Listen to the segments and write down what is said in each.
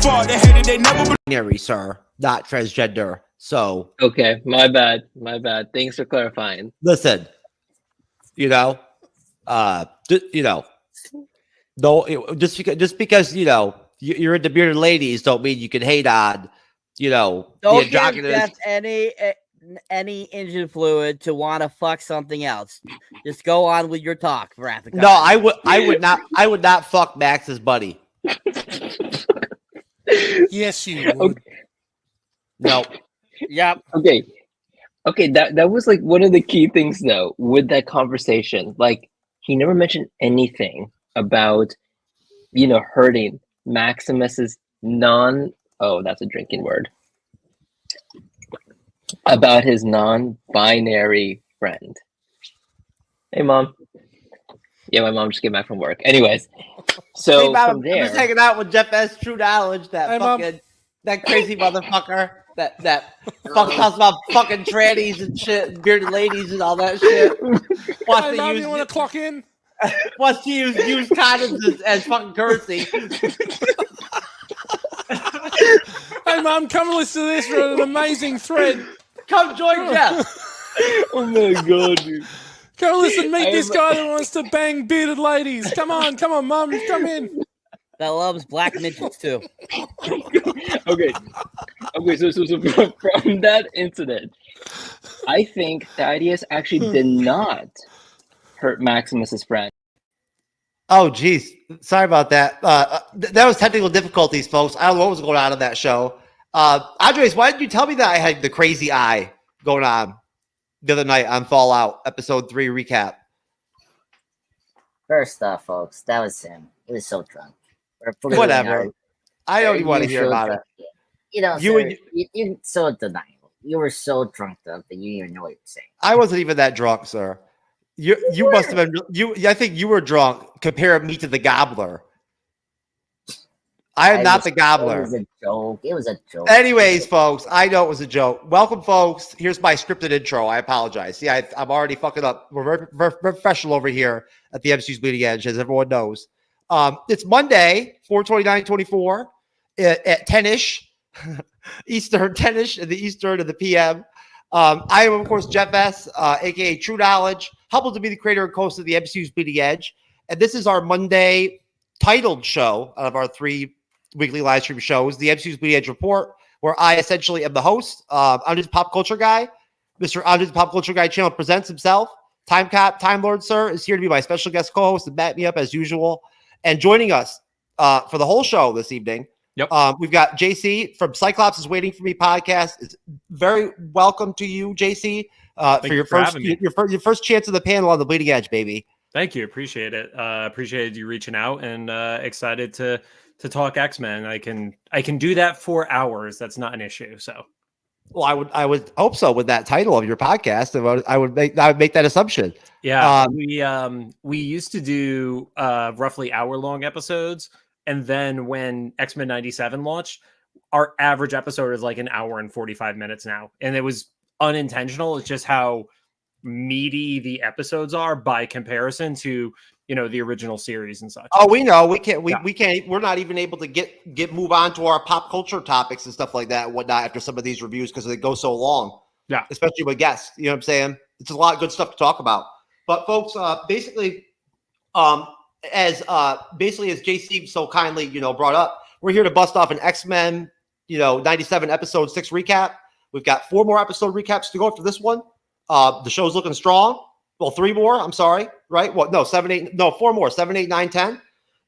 far. They hated, they never binary, sir, not transgender. So Okay, my bad. Thanks for clarifying. listen, no, just because you're into bearded ladies don't mean you can hate on the Don't give androgynous. Jeff any engine fluid to want to fuck something else. Just go on with your talk, Wrath. No, I would not fuck Max's buddy. Yes, you would. Okay. No. Yep. Okay, that was like one of the key things though with that conversation. Like he never mentioned anything about hurting Maximus's that's a drinking word. About his non-binary friend. Hey mom. Yeah, my mom just came back from work. Anyways, so hey, Mom, from there, I'm just hanging out with Jeff S. TrueKnowledge, that crazy motherfucker that fucking talks about fucking trannies and shit, bearded ladies and all that shit. Hey, Mom, you want to clock in? Wants to use condoms as fucking currency. Hey, Mom, come listen to this for an amazing thread. Come join Jeff. oh my god, dude. Come listen, meet this guy that wants to bang bearded ladies. Come on, Mom, come in. That loves black midgets too. Okay, so from that incident, I think Thaddeus actually did not hurt Maximus's friend. Oh, geez. Sorry about that. That was technical difficulties, folks. I don't know what was going on in that show. Andres, why didn't you tell me that I had the crazy eye going on the other night on Fallout Episode 3 recap? First off, folks, that was him. He was so drunk. Whatever. I don't even want to hear about it. You're so denial. You were so drunk up that you didn't even know what you were saying. I wasn't even that drunk, sir. You must have been. I think you were drunk. Comparing me to the Gobbler. I am not the Gobbler. It was a joke. Anyways, folks, I know it was a joke. Welcome, folks. Here's my scripted intro. I apologize. See, I'm already fucking up. We're very professional over here at the MCU'S Bleeding Edge, as everyone knows. It's Monday, 4/29/24 at 10-ish Eastern, 10-ish in the Eastern of the PM. I am, of course, Jeff S., a.k.a. TrueKnowledge, humbled to be the creator and host of the MCU'S Bleeding Edge. And this is our Monday titled show out of our 3 weekly live stream shows, the MCU'S Bleeding Edge Report, where I essentially am the host. Andre's Pop Culture Guy. Mr. Andre's Pop Culture Guy channel presents himself. Time Lord, sir, is here to be my special guest co-host and back me up as usual. And joining us for the whole show this evening, we've got JC from Cyclops is Waiting for Me podcast. It's very welcome to you, JC, for your first chance of the panel on the Bleeding Edge, baby. Thank you, appreciate it. Appreciated you reaching out, and excited to talk X-Men. I can do that for hours. That's not an issue. So, well, I would hope so with that title of your podcast. I would make that assumption. Yeah, we used to do roughly hour-long episodes, and then when X-Men 97 launched, our average episode is like an hour and 45 minutes now, and it was unintentional. It's just how meaty the episodes are by comparison to the original series and such. Oh, we know we can't. We're not even able to move on to our pop culture topics and stuff like that and whatnot after some of these reviews because they go so long. Yeah, especially with guests. You know what I'm saying? It's a lot of good stuff to talk about. But folks, basically, as JC so kindly, brought up, we're here to bust off an X-Men, 97 episode 6 recap. We've got 4 more episode recaps to go after this one. The show's looking strong. Well, 3 more. I'm sorry, right? Well, no, 7, 8, no, 4 more. 7, 8, 9, 10.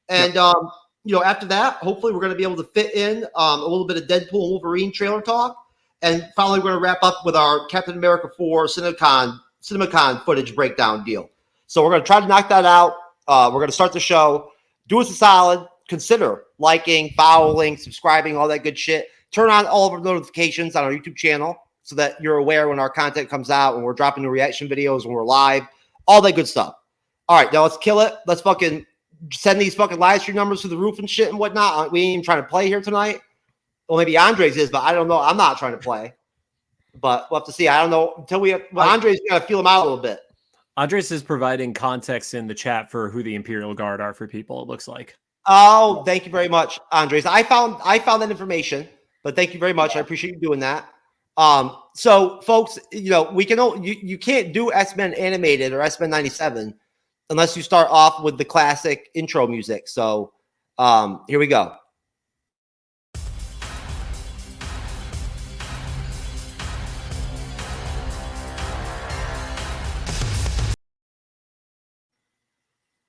And after that, hopefully, we're going to be able to fit in a little bit of Deadpool and Wolverine trailer talk, and finally, we're going to wrap up with our Captain America 4 CinemaCon footage breakdown deal. So we're going to try to knock that out. We're going to start the show. Do us a solid. Consider liking, following, subscribing, all that good shit. Turn on all of our notifications on our YouTube channel so that you're aware when our content comes out, when we're dropping the reaction videos, when we're live, all that good stuff. All right, now let's kill it. Let's fucking send these fucking live stream numbers to the roof and shit and whatnot. We ain't even trying to play here tonight. Well, maybe Andres is, but I don't know. I'm not trying to play. But we'll have to see. I don't know until we have. Well, Andres got to feel him out a little bit. Andres is providing context in the chat for who the Imperial Guard are for people, it looks like. Oh, thank you very much, Andres. I found that information, but thank you very much. I appreciate you doing that. So folks, we can you can't do X-Men animated or X-Men 97 unless you start off with the classic intro music. So here we go.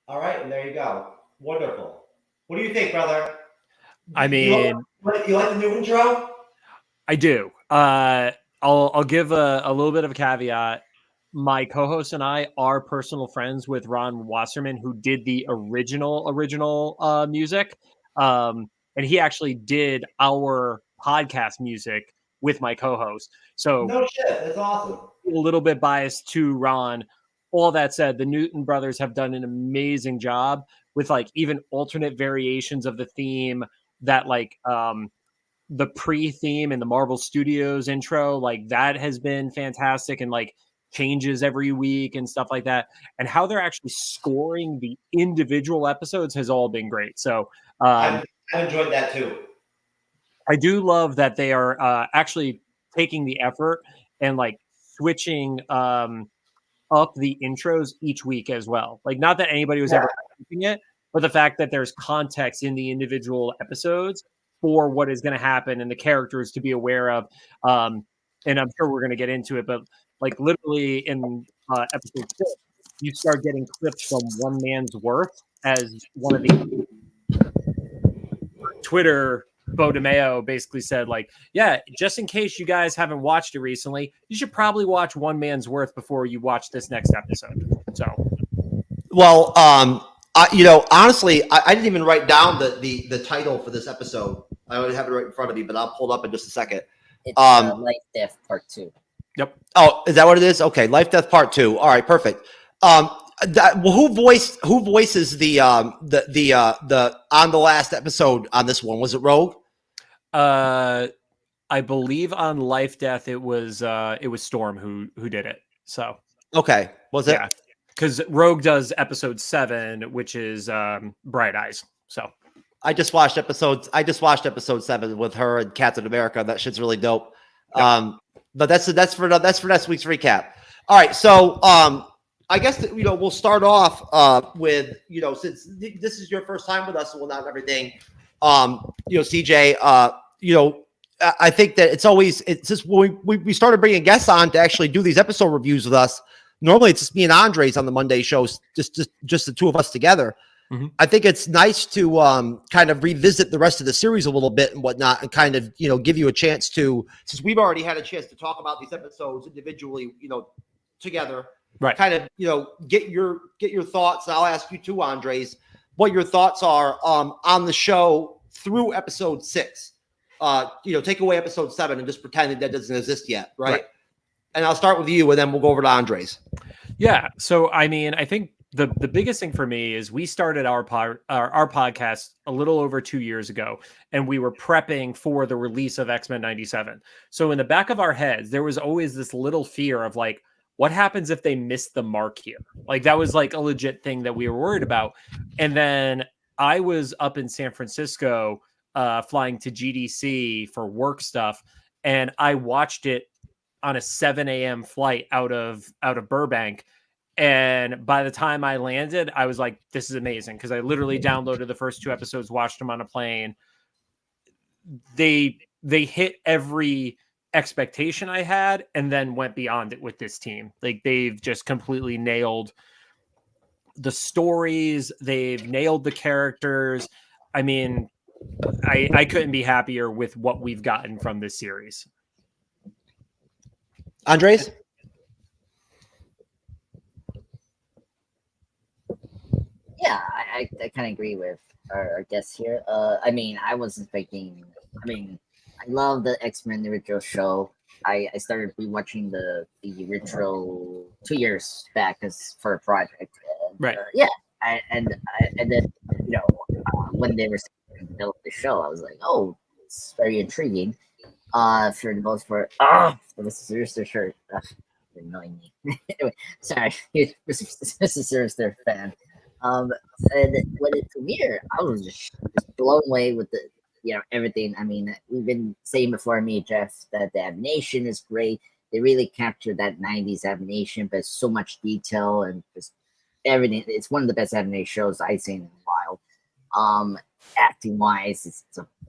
All right, and there you go. Wonderful. What do you think, brother? I mean, you like the new intro? I do. I'll give a little bit of a caveat. My co-host and I are personal friends with Ron Wasserman, who did the original music. And he actually did our podcast music with my co-host. So No shit, that's awesome. A little bit biased to Ron. All that said, the Newton brothers have done an amazing job with like even alternate variations of the theme that like the pre-theme in the Marvel Studios intro, like that has been fantastic and like changes every week and stuff like that. And how they're actually scoring the individual episodes has all been great. So I've enjoyed that too. I do love that they are actually taking the effort and like switching up the intros each week as well. Like not that anybody was ever doing it, but the fact that there's context in the individual episodes for what is going to happen and the characters to be aware of. And I'm sure we're going to get into it, but like literally in episode 6, you start getting clips from One Man's Worth as one of the Twitter. Bo DeMeo basically said like, yeah, just in case you guys haven't watched it recently, you should probably watch One Man's Worth before you watch this next episode. So, well, honestly, I didn't even write down the title for this episode. I already have it right in front of me, but I'll pull it up in just a second. It's Life Death Part 2. Yep. Oh, is that what it is? Okay, Life Death Part 2. All right, perfect. Who voices the on the last episode on this one? Was it Rogue? I believe on Life Death it was Storm who did it. So okay, was it? Yeah, because Rogue does episode 7, which is Bright Eyes. So I just watched episode 7 with her and Captain America. That shit's really dope. Yep. But that's for next week's recap. All right, so I guess we'll start off with since this is your first time with us and whatnot and everything. CJ, I think that it's just when we started bringing guests on to actually do these episode reviews with us. Normally it's just me and Andres on the Monday shows, just the two of us together. Mm-hmm. I think it's nice to kind of revisit the rest of the series a little bit and whatnot, and kind of give you a chance to, since we've already had a chance to talk about these episodes individually, together, right? Kind of get your thoughts. And I'll ask you too, Andres, what your thoughts are on the show through episode 6. Take away episode 7 and just pretend that doesn't exist yet, right? And I'll start with you, and then we'll go over to Andres. Yeah. So I mean, I think the biggest thing for me is we started our podcast a little over 2 years ago, and we were prepping for the release of X-Men 97. So in the back of our heads, there was always this little fear of like, what happens if they miss the mark here? Like that was like a legit thing that we were worried about. And then I was up in San Francisco flying to GDC for work stuff, and I watched it on a 7 a.m. flight out of Burbank. And by the time I landed, I was like, this is amazing, because I literally downloaded the first 2 episodes, watched them on a plane. They hit every expectation I had and then went beyond it with this team. Like they've just completely nailed the stories. They've nailed the characters. I mean, I couldn't be happier with what we've gotten from this series. Andres? Yeah, I kind of agree with our guest here. I mean, I was expecting. I mean, I love the X-Men original show. I started rewatching the original 2 years back as for a project. And, right. And then when they were developing the show, I was like, oh, it's very intriguing. For the most part, the Sinister shirt, annoying me. Anyway, sorry, Mr. Sinister fan. And when it premiered, I was just blown away with the everything. I mean, we've been saying before, me and Jeff, that the animation is great. They really captured that '90s animation, but so much detail and just everything. It's one of the best animated shows I've seen in a while. Acting wise, it's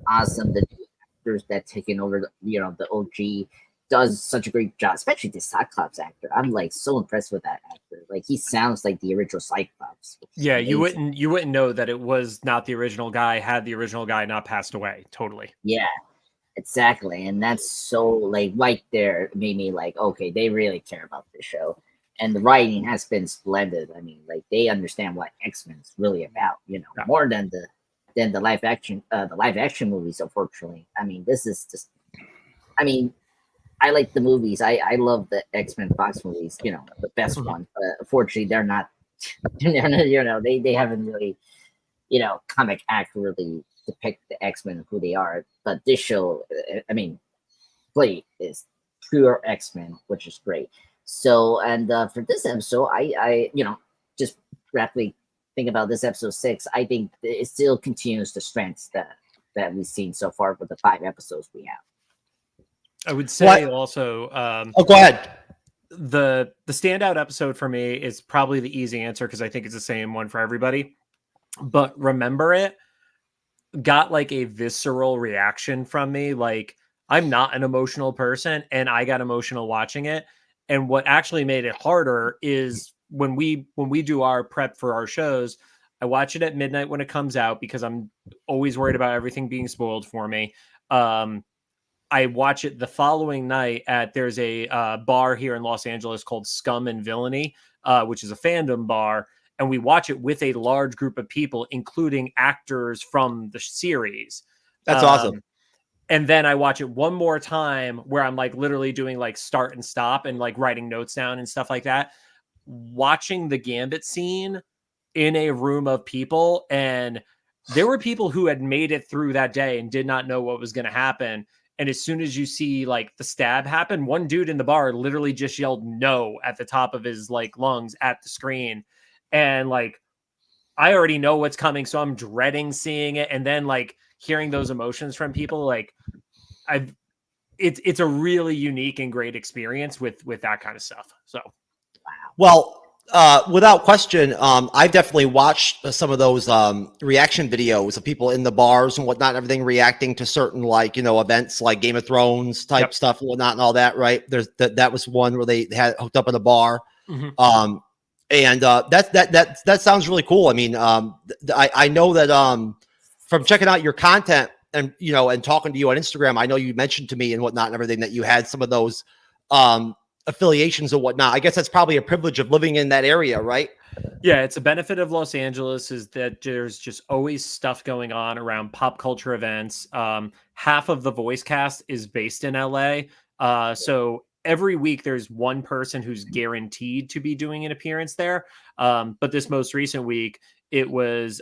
awesome. The new actors that taking over, the OG does such a great job, especially the Cyclops actor. I'm like so impressed with that actor. Like he sounds like the original Cyclops. Yeah, you wouldn't know that it was not the original guy had the original guy not passed away. Totally. Yeah, exactly. And that's so like right there made me like, okay, they really care about this show. And the writing has been splendid. I mean, like they understand what X-Men is really about, more than the live action movies, unfortunately. I mean, this is just I like the movies. I love the X-Men Fox movies, the best one. But unfortunately, they're not. They haven't really, comic accurately depict the X-Men who they are. But this show, I mean, play is pure X-Men, which is great. So, and for this episode, I just rapidly think about this episode 6. I think it still continues the strengths that we've seen so far with the 5 episodes we have. I would say also. Go ahead. The standout episode for me is probably the easy answer because I think it's the same one for everybody. But Remember It got like a visceral reaction from me. Like I'm not an emotional person, and I got emotional watching it. And what actually made it harder is when we do our prep for our shows, I watch it at midnight when it comes out because I'm always worried about everything being spoiled for me. I watch it the following night there's a bar here in Los Angeles called Scum and Villainy, which is a fandom bar. And we watch it with a large group of people, including actors from the series. That's awesome. And then I watch it one more time where I'm like literally doing like start and stop and like writing notes down and stuff like that. Watching the Gambit scene in a room of people. And there were people who had made it through that day and did not know what was going to happen. And as soon as you see like the stab happen, one dude in the bar literally just yelled no at the top of his like lungs at the screen. And like, I already know what's coming. So I'm dreading seeing it. And then like hearing those emotions from people, like it's a really unique and great experience with that kind of stuff. So, well, without question, I've definitely watched some of those reaction videos of people in the bars and whatnot, and everything reacting to certain events like Game of Thrones type stuff and whatnot and all that. Right? That was one where they had hooked up in a bar, and that sounds really cool. I mean, I know that from checking out your content and and talking to you on Instagram, I know you mentioned to me and whatnot and everything that you had some of those affiliations and whatnot. I guess that's probably a privilege of living in that area, right? Yeah, it's a benefit of Los Angeles is that there's just always stuff going on around pop culture events. Half of the voice cast is based in LA. So every week there's one person who's guaranteed to be doing an appearance there. But this most recent week, it was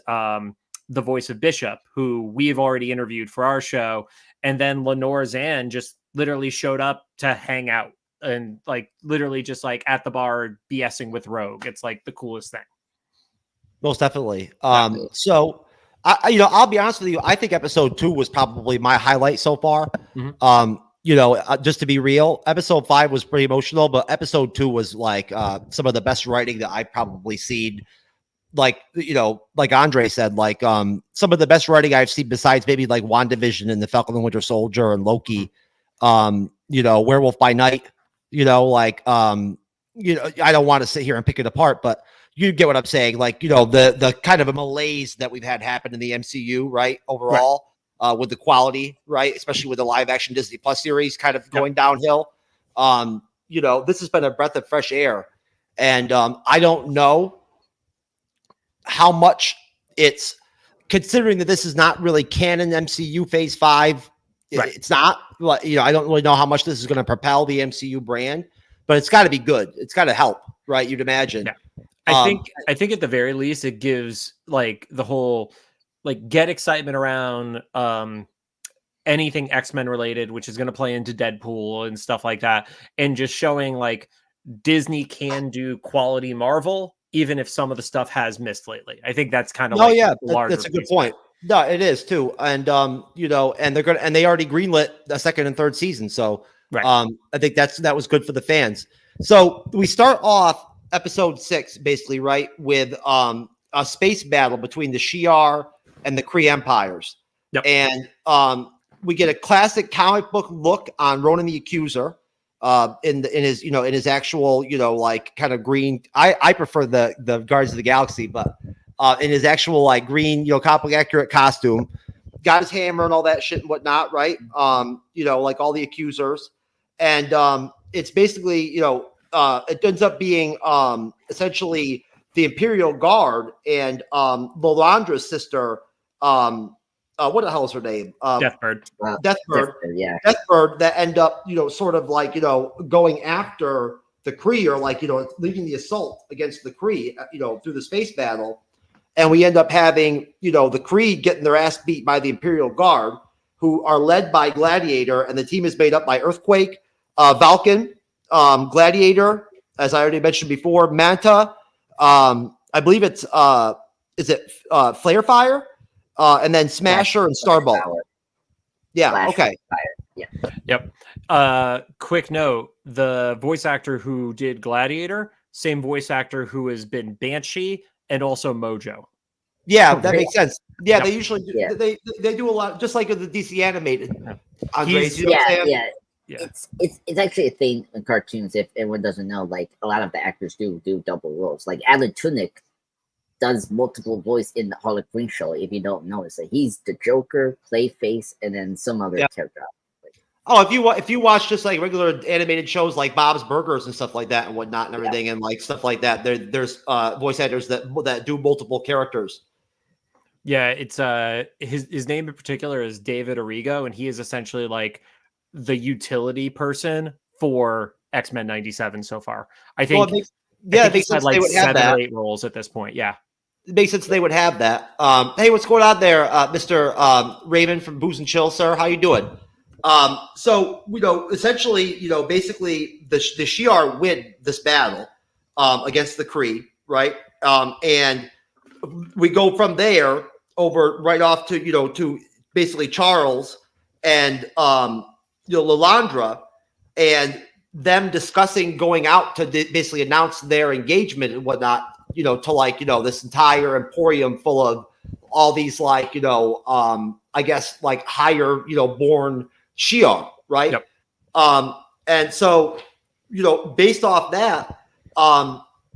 the voice of Bishop, who we've already interviewed for our show. And then Lenore Zan just literally showed up to hang out. And like literally just like at the bar BSing with Rogue. It's like the coolest thing. Most definitely. So I'll be honest with you. I think episode 2 was probably my highlight so far. Just to be real, episode 5 was pretty emotional, but episode 2 was like some of the best writing that I've probably seen. Like, like Andre said, like some of the best writing I've seen besides maybe like WandaVision and the Falcon and Winter Soldier and Loki, Werewolf by Night. I don't want to sit here and pick it apart, but you get what I'm saying. Like, the kind of a malaise that we've had happen in the MCU, right? Overall, with the quality, right? Especially with the live action Disney Plus series kind of going downhill. This has been a breath of fresh air. And I don't know how much it's considering that this is not really canon MCU phase 5. Right. It's not, I don't really know how much this is going to propel the MCU brand, but it's got to be good. It's got to help, right? You'd imagine. Yeah. I think at the very least, it gives like the whole, like get excitement around anything X-Men related, which is going to play into Deadpool and stuff like that. And just showing like Disney can do quality Marvel even if some of the stuff has missed lately. I think that's kind of Oh like yeah, the larger that's a good piece. point. No, it is too, and you know, and they already greenlit the second and third season, so Right. I think that was good for the fans. So we start off episode 6 basically, right, with a space battle between the Shi'ar and the Kree empires. Yep. And we get a classic comic book look on Ronan the Accuser in his actual, you know, like kind of green. I prefer the Guardians of the Galaxy, but in his actual like green, you know, comic book accurate costume, got his hammer and all that shit and whatnot, right? You know, like all the accusers. And it's basically, you know, it ends up being essentially the Imperial Guard and Lilandra's sister. What the hell is her name? Deathbird. Deathbird. Yeah. Deathbird that end up, you know, sort of like, you know, going after the Kree, or like, you know, leading the assault against the Kree, you know, through the space battle. And we end up having, you know, the Kree getting their ass beat by the Imperial Guard, who are led by Gladiator, and the team is made up by Earthquake, Vulcan, Gladiator, as I already mentioned before, Manta, I believe it's is it Flare Fire, and then Smasher and Starbolt. Yeah. Flash Okay. Fire. Yeah. Yep. Quick note: the voice actor who did Gladiator, same voice actor who has been Banshee and also Mojo. Yeah, Oh, that really? makes sense. Yeah, Yep. they usually do, Yeah. they do a lot, just like in the DC animated. Yeah. Andres, you know what I'm saying? Yeah. It's actually a thing in cartoons. If everyone doesn't know, like a lot of the actors do double roles. Like Alan Tudyk does multiple voice in the Harley Quinn show. If you don't notice it, he's the Joker, Clayface, and then some other character. Oh, if you watch just like regular animated shows like Bob's Burgers and stuff like that and whatnot and everything, and like stuff like that, there's voice actors that do multiple characters. Yeah, it's his name in particular is David Arrigo, and he is essentially like the utility person for X-Men 97 so far. I think. Well, it makes he's had sense like they would have 7 that. or 8 roles at this point. Yeah. It makes sense they would have that. Hey, what's going on there, Mr. Raymond from Booze and Chill, sir? How you doing? So, you know, essentially, you know, basically the Shi'ar win this battle against the Kree, right? And we go from there over right off to, you know, to basically Charles and, you know, Lilandra, and them discussing going out to basically announce their engagement and whatnot, you know, to like, you know, this entire emporium full of all these like, you know, I guess like higher, you know, born Shi'ar, right? Yep. And so, you know, based off that,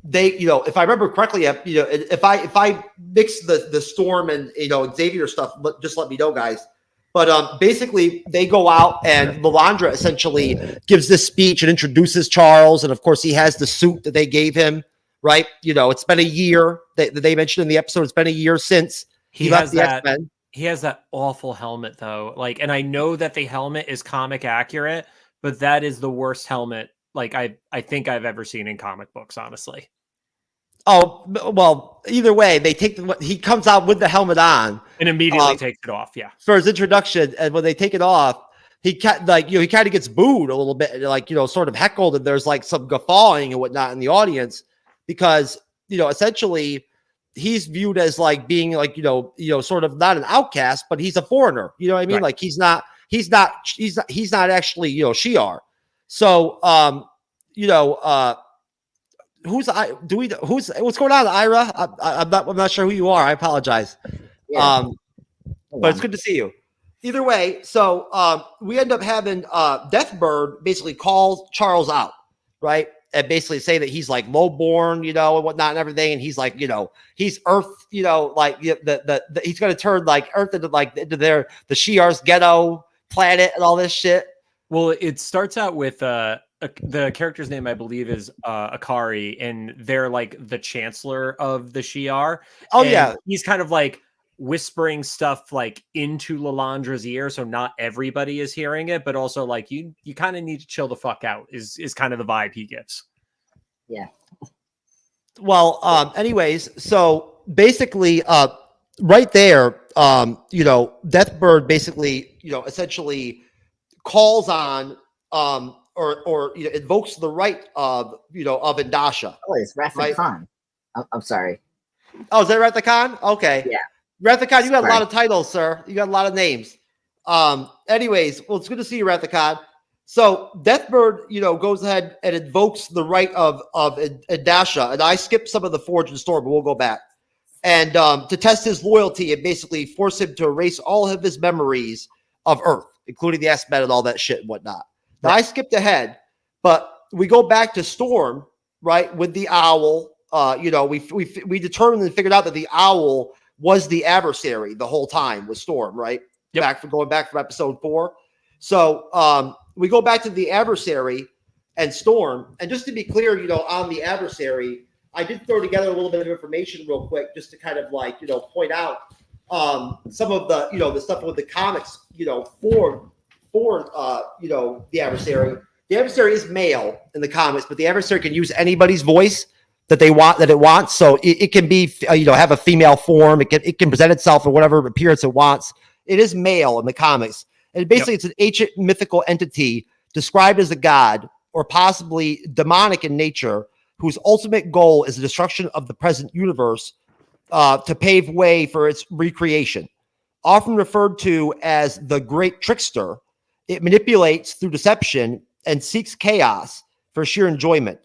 they, you know, if I remember correctly, you know, if I mix the Storm and, you know, Xavier stuff, just let me know, guys. But basically, they go out and Lilandra essentially gives this speech and introduces Charles, and of course, he has the suit that they gave him, right? You know, it's been a year. They mentioned in the episode, it's been a year since he left the X-Men. He has that awful helmet though. Like, and I know that the helmet is comic accurate, but that is the worst helmet like I think I've ever seen in comic books, honestly. Oh, well, either way, he comes out with the helmet on And immediately takes it off, yeah. for his introduction, and when they take it off, he kind of gets booed a little bit, like, you know, sort of heckled, and there's like some guffawing and whatnot in the audience because, you know, essentially he's viewed as like being like, you know, sort of not an outcast, but he's a foreigner. You know what I mean? Right. Like he's not actually, you know, Shi'ar. So, you know, what's going on, Ira? I'm not sure who you are. I apologize. Yeah. But it's good to see you. Either way, so we end up having Deathbird basically call Charles out, right? And basically say that he's like lowborn, you know, and whatnot and everything. And he's like, you know, he's Earth, you know, like he's going to turn like Earth into the Shi'ar's ghetto planet and all this shit. Well, it starts out with the character's name, I believe, is Akari, and they're like the chancellor of the Shi'ar. Oh, and yeah. He's kind of like whispering stuff like into Lilandra's ear, so not everybody is hearing it, but also like you kind of need to chill the fuck out is kind of the vibe he gives. Yeah. Well, anyways, so basically, right there, you know, Deathbird basically, you know, essentially calls on, or you know, invokes the right of, you know, of Indasha. Oh, it's Raffi Right. Khan. I'm sorry. Oh, is that Rathacon? Okay. Yeah. Rathacon, you got a Sorry. lot of titles, sir. You got a lot of names. Anyways, well, it's good to see you, Rathacon. So Deathbird, goes ahead and invokes the right of Adasha, and I skipped some of the Forge and Storm, but we'll go back. And to test his loyalty and basically force him to erase all of his memories of Earth, including the X-Men and all that shit and whatnot. Now, I skipped ahead, but we go back to Storm, right, with the owl. We determined and figured out that the owl was the adversary the whole time with Storm, right? Yep. Going back from episode 4. So we go back to the adversary and Storm. And just to be clear, on the adversary, I did throw together a little bit of information real quick just to kind of point out some of the, the stuff with the comics, for the adversary. The adversary is male in the comics, but the adversary can use anybody's voice that it wants. So it can be, have a female form. It can present itself in whatever appearance it wants. It is male in the comics. And basically it's an ancient mythical entity described as a god or possibly demonic in nature, whose ultimate goal is the destruction of the present universe to pave way for its recreation. Often referred to as the great trickster, it manipulates through deception and seeks chaos for sheer enjoyment.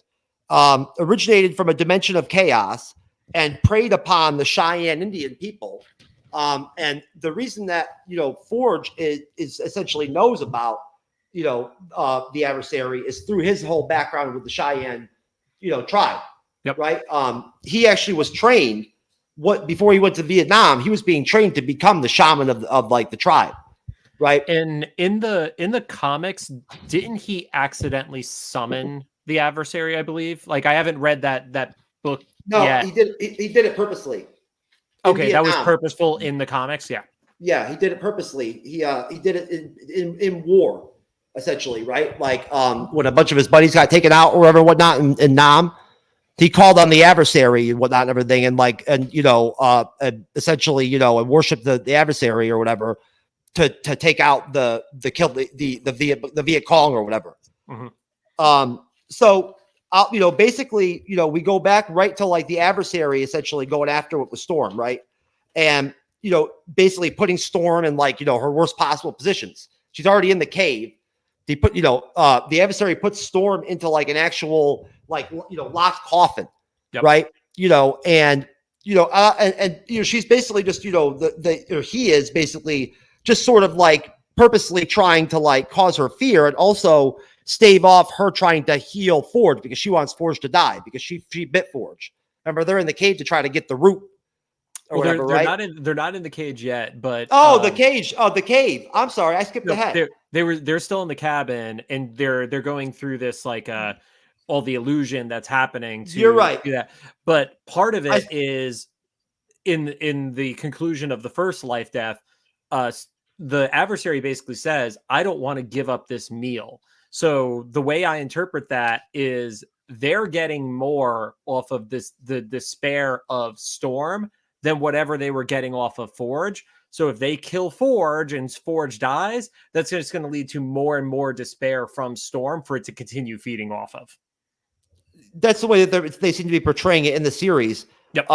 Originated from a dimension of chaos and preyed upon the Cheyenne Indian people. And the reason that, Forge is essentially knows about, the adversary is through his whole background with the Cheyenne, tribe. Yep. Right. He actually was trained before he went to Vietnam, he was being trained to become the shaman of the tribe. Right. And in the comics, didn't he accidentally summon the adversary? I believe. Like, I haven't read that book. No, yet. he did it purposely. Okay, that was purposeful in the comics. Yeah. Yeah, he did it purposely. He did it in war, essentially, right? Like when a bunch of his buddies got taken out or whatnot in Nam, he called on the adversary and whatnot and everything, and essentially, and worship the adversary or whatever to take out the Viet Cong or whatever. Mm-hmm. So basically, we go back right to the adversary essentially going after it with Storm, right? And, basically putting Storm in her worst possible positions. She's already in the cave. They put, the adversary puts Storm into an actual, locked coffin, yep. right? And she's basically just, he is basically just sort of purposely trying to cause her fear and also stave off her trying to heal Forge because she wants Forge to die because she bit Forge. Remember, they're in the cave to try to get the root or whatever, right? They're not in the cage yet, but the cage. Oh, the cave. I'm sorry, I skipped ahead. They're still in the cabin and they're going through this all the illusion that's happening to You're right. do that. But part of it is in the conclusion of the first Life Death, the adversary basically says, I don't want to give up this meal. So the way I interpret that is they're getting more off of the despair of Storm than whatever they were getting off of Forge. So if they kill Forge and Forge dies, that's just going to lead to more and more despair from Storm for it to continue feeding off of. That's the way that they seem to be portraying it in the series. Yep.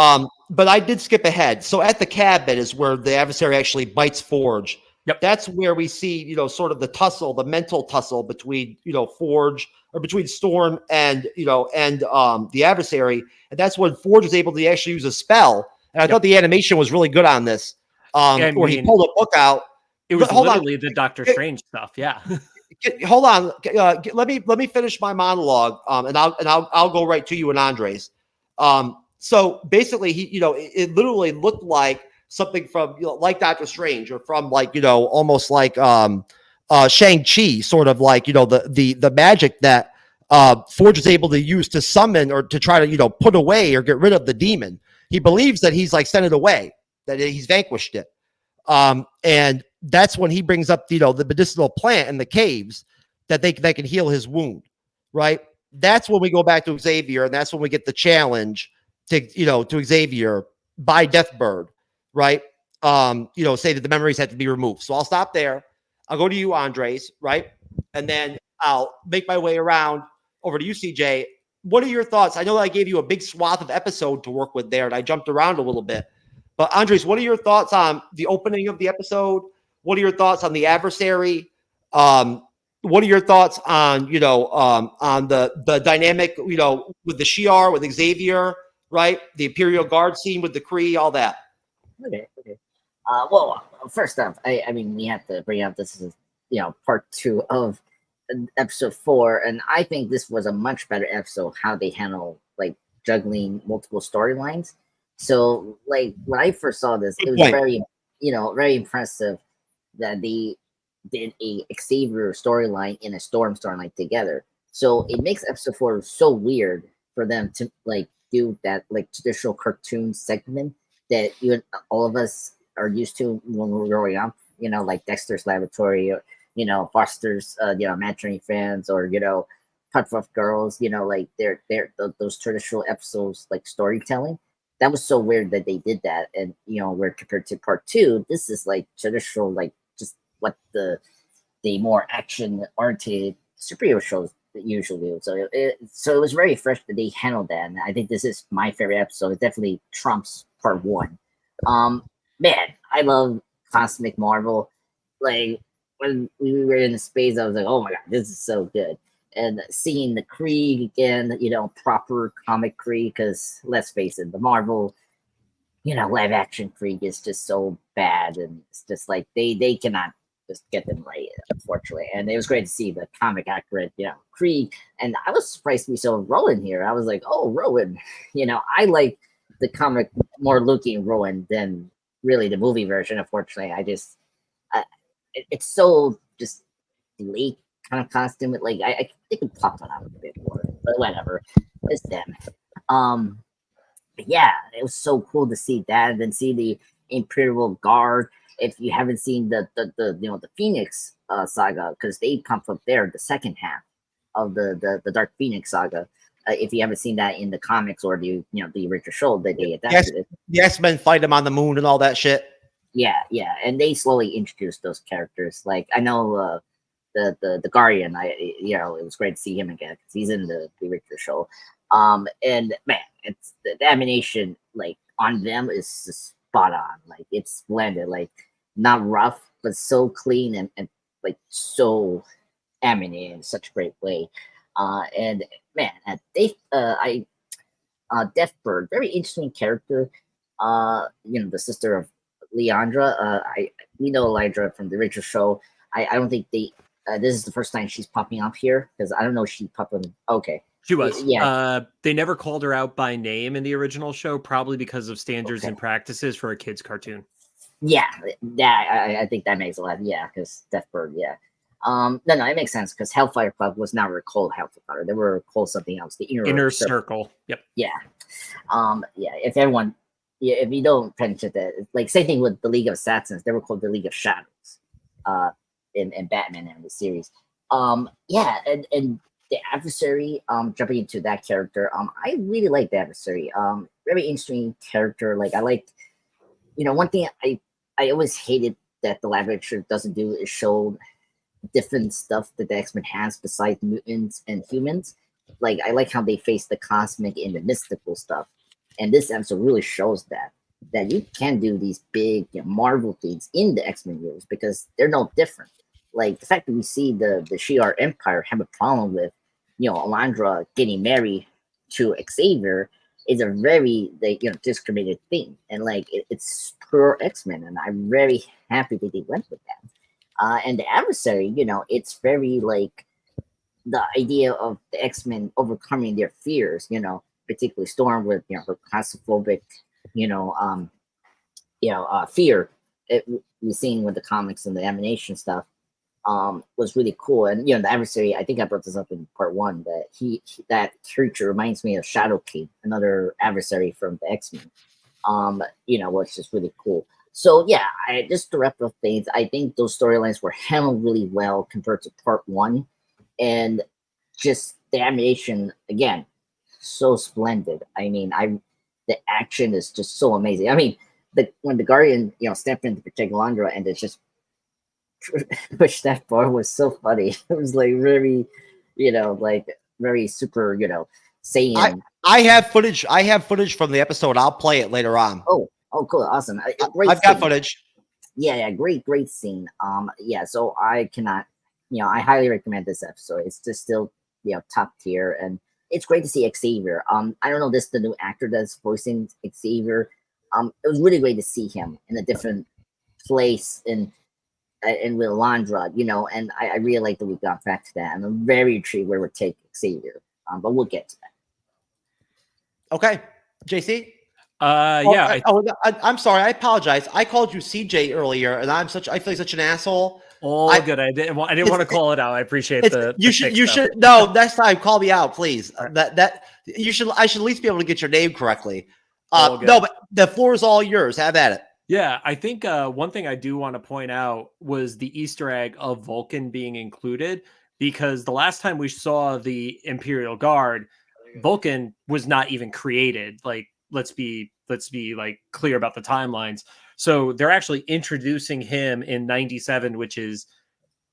But I did skip ahead. So at the cabin is where the adversary actually bites Forge. Yep. That's where we see, sort of the mental tussle between, Forge or between Storm and the adversary. And that's when Forge is able to actually use a spell. And I thought the animation was really good on this. Where he pulled a book out. It was literally the Doctor Strange stuff. Yeah. Hold on. Let me finish my monologue. And I'll go right to you and Andres. So basically it literally looked like something from like Doctor Strange or from almost like Shang-Chi, sort of the magic that Forge is able to use to summon or to try to put away or get rid of the demon. He believes that he's sent it away, that he's vanquished it. And that's when he brings up the medicinal plant in the caves that they can heal his wound, right? That's when we go back to Xavier, and that's when we get the challenge to Xavier by Deathbird, right? Say that the memories had to be removed. So I'll stop there. I'll go to you, Andres, right? And then I'll make my way around over to you, CJ, what are your thoughts? I know I gave you a big swath of episode to work with there, and I jumped around a little bit. But Andres, what are your thoughts on the opening of the episode? What are your thoughts on the adversary? What are your thoughts on on the dynamic with the Shi'ar, with Xavier, right? The Imperial Guard scene with the Kree, all that. Okay. Well, first off, I mean, we have to bring up this is part 2 of episode 4, and I think this was a much better episode. How they handle like juggling multiple storylines. So, like when I first saw this, it was very, very impressive that they did a Xavier storyline and a Storm storyline together. So it makes episode 4 so weird for them to like do that like traditional cartoon segment that all of us are used to when we were growing up. Like Dexter's Laboratory, or Foster's, Imaginary Friends, or Puff Girls. Like they're those traditional episodes like storytelling. That was so weird that they did that, and where compared to part 2, this is like traditional, like just what the more action oriented superhero shows usually do. So it was very fresh that they handled that, and I think this is my favorite episode. It definitely trumps part 1. Man, I love Cosmic Marvel. Like when we were in the space, I was like, oh my god, this is so good. And seeing the Kree again, proper comic Kree, because let's face it, the Marvel, live action Kree is just so bad, and it's just like they cannot just get them right, unfortunately. And it was great to see the comic accurate, Kree. And I was surprised we saw Rowan here. I was like, oh, Rowan. I like the comic more looking Rowan than really the movie version. Unfortunately, it's so just late kind of costume. Like I think it popped on out a bit more, but whatever. It's them. But yeah, it was so cool to see that, and then see the Imperial Guard. If you haven't seen the Phoenix saga, because they pump up there the second half of the Dark Phoenix saga. If you haven't seen that in the comics or the original show that they adapted it. The X-Men fight them on the moon and all that shit. Yeah, and they slowly introduced those characters. Like I know the Guardian. It was great to see him again because he's in the original show. And man, it's the animation like on them is just spot on. Like it's splendid. Like not rough, but so clean and like so animated in such a great way. And man, Deathbird, very interesting character. The sister of Leandra. We know Leandra from the original show. I don't think this is the first time she's popping up here, because I don't know if she popped up. Okay. She was. Yeah. They never called her out by name in the original show, probably because of standards and practices for a kid's cartoon. Yeah, I think that makes a lot. Yeah, because Deathbird. Yeah. No, it makes sense because Hellfire Club was never called Hellfire. They were called something else. The Inner Circle. Yep. Yeah. Yeah. If you don't pay attention to that, like same thing with the League of Assassins. They were called the League of Shadows. In Batman and the series. Yeah, and the adversary. Jumping into that character. I really like the adversary. Very interesting character. Like I like, one thing I always hated that the live action doesn't do is show different stuff that the X-Men has besides mutants and humans. Like I like how they face the cosmic and the mystical stuff, and this episode really shows that you can do these big Marvel things in the X-Men universe because they're no different. Like the fact that we see the Shi'ar Empire have a problem with Alondra getting married to Xavier is a very discriminated thing, and like it's pure X-Men, and I'm very happy that they went with that. And the adversary, it's very like the idea of the X-Men overcoming their fears, particularly Storm with her claustrophobic, fear. We've seen with the comics and the animation stuff was really cool. And the adversary, I think I brought this up in part 1, that that creature reminds me of Shadow King, another adversary from the X-Men. Which is really cool. So yeah, just to wrap up things, I think those storylines were handled really well compared to part 1, and just the animation again, so splendid. I mean, the action is just so amazing. I mean, when the Guardian stepped in to protect Londra and it's just push that bar was so funny. It was like very, like very super, saying, I have footage. I have footage from the episode. I'll play it later on. oh, cool, awesome. Great I've got scene. footage. Yeah, great scene. Yeah, so I cannot, I highly recommend this episode. It's just still, top tier, and it's great to see Xavier. I don't know this the new actor that's voicing Xavier. It was really great to see him in a different place in with Landra, and I really like that we got back to that, and I'm very intrigued where we'll take Xavier. But we'll get to that. Okay, JC. Yeah. I'm sorry. I apologize. I called you CJ earlier, and I feel like such an asshole. Good. I didn't want to call it out. I appreciate you should no, next time call me out, please. That you should. I should at least be able to get your name correctly. No, but the floor is all yours. Have at it. Yeah, I think one thing I do want to point out was the Easter egg of Vulcan being included, because the last time we saw the Imperial Guard, Vulcan was not even created. Like, let's be like clear about the timelines. So they're actually introducing him in 97, which is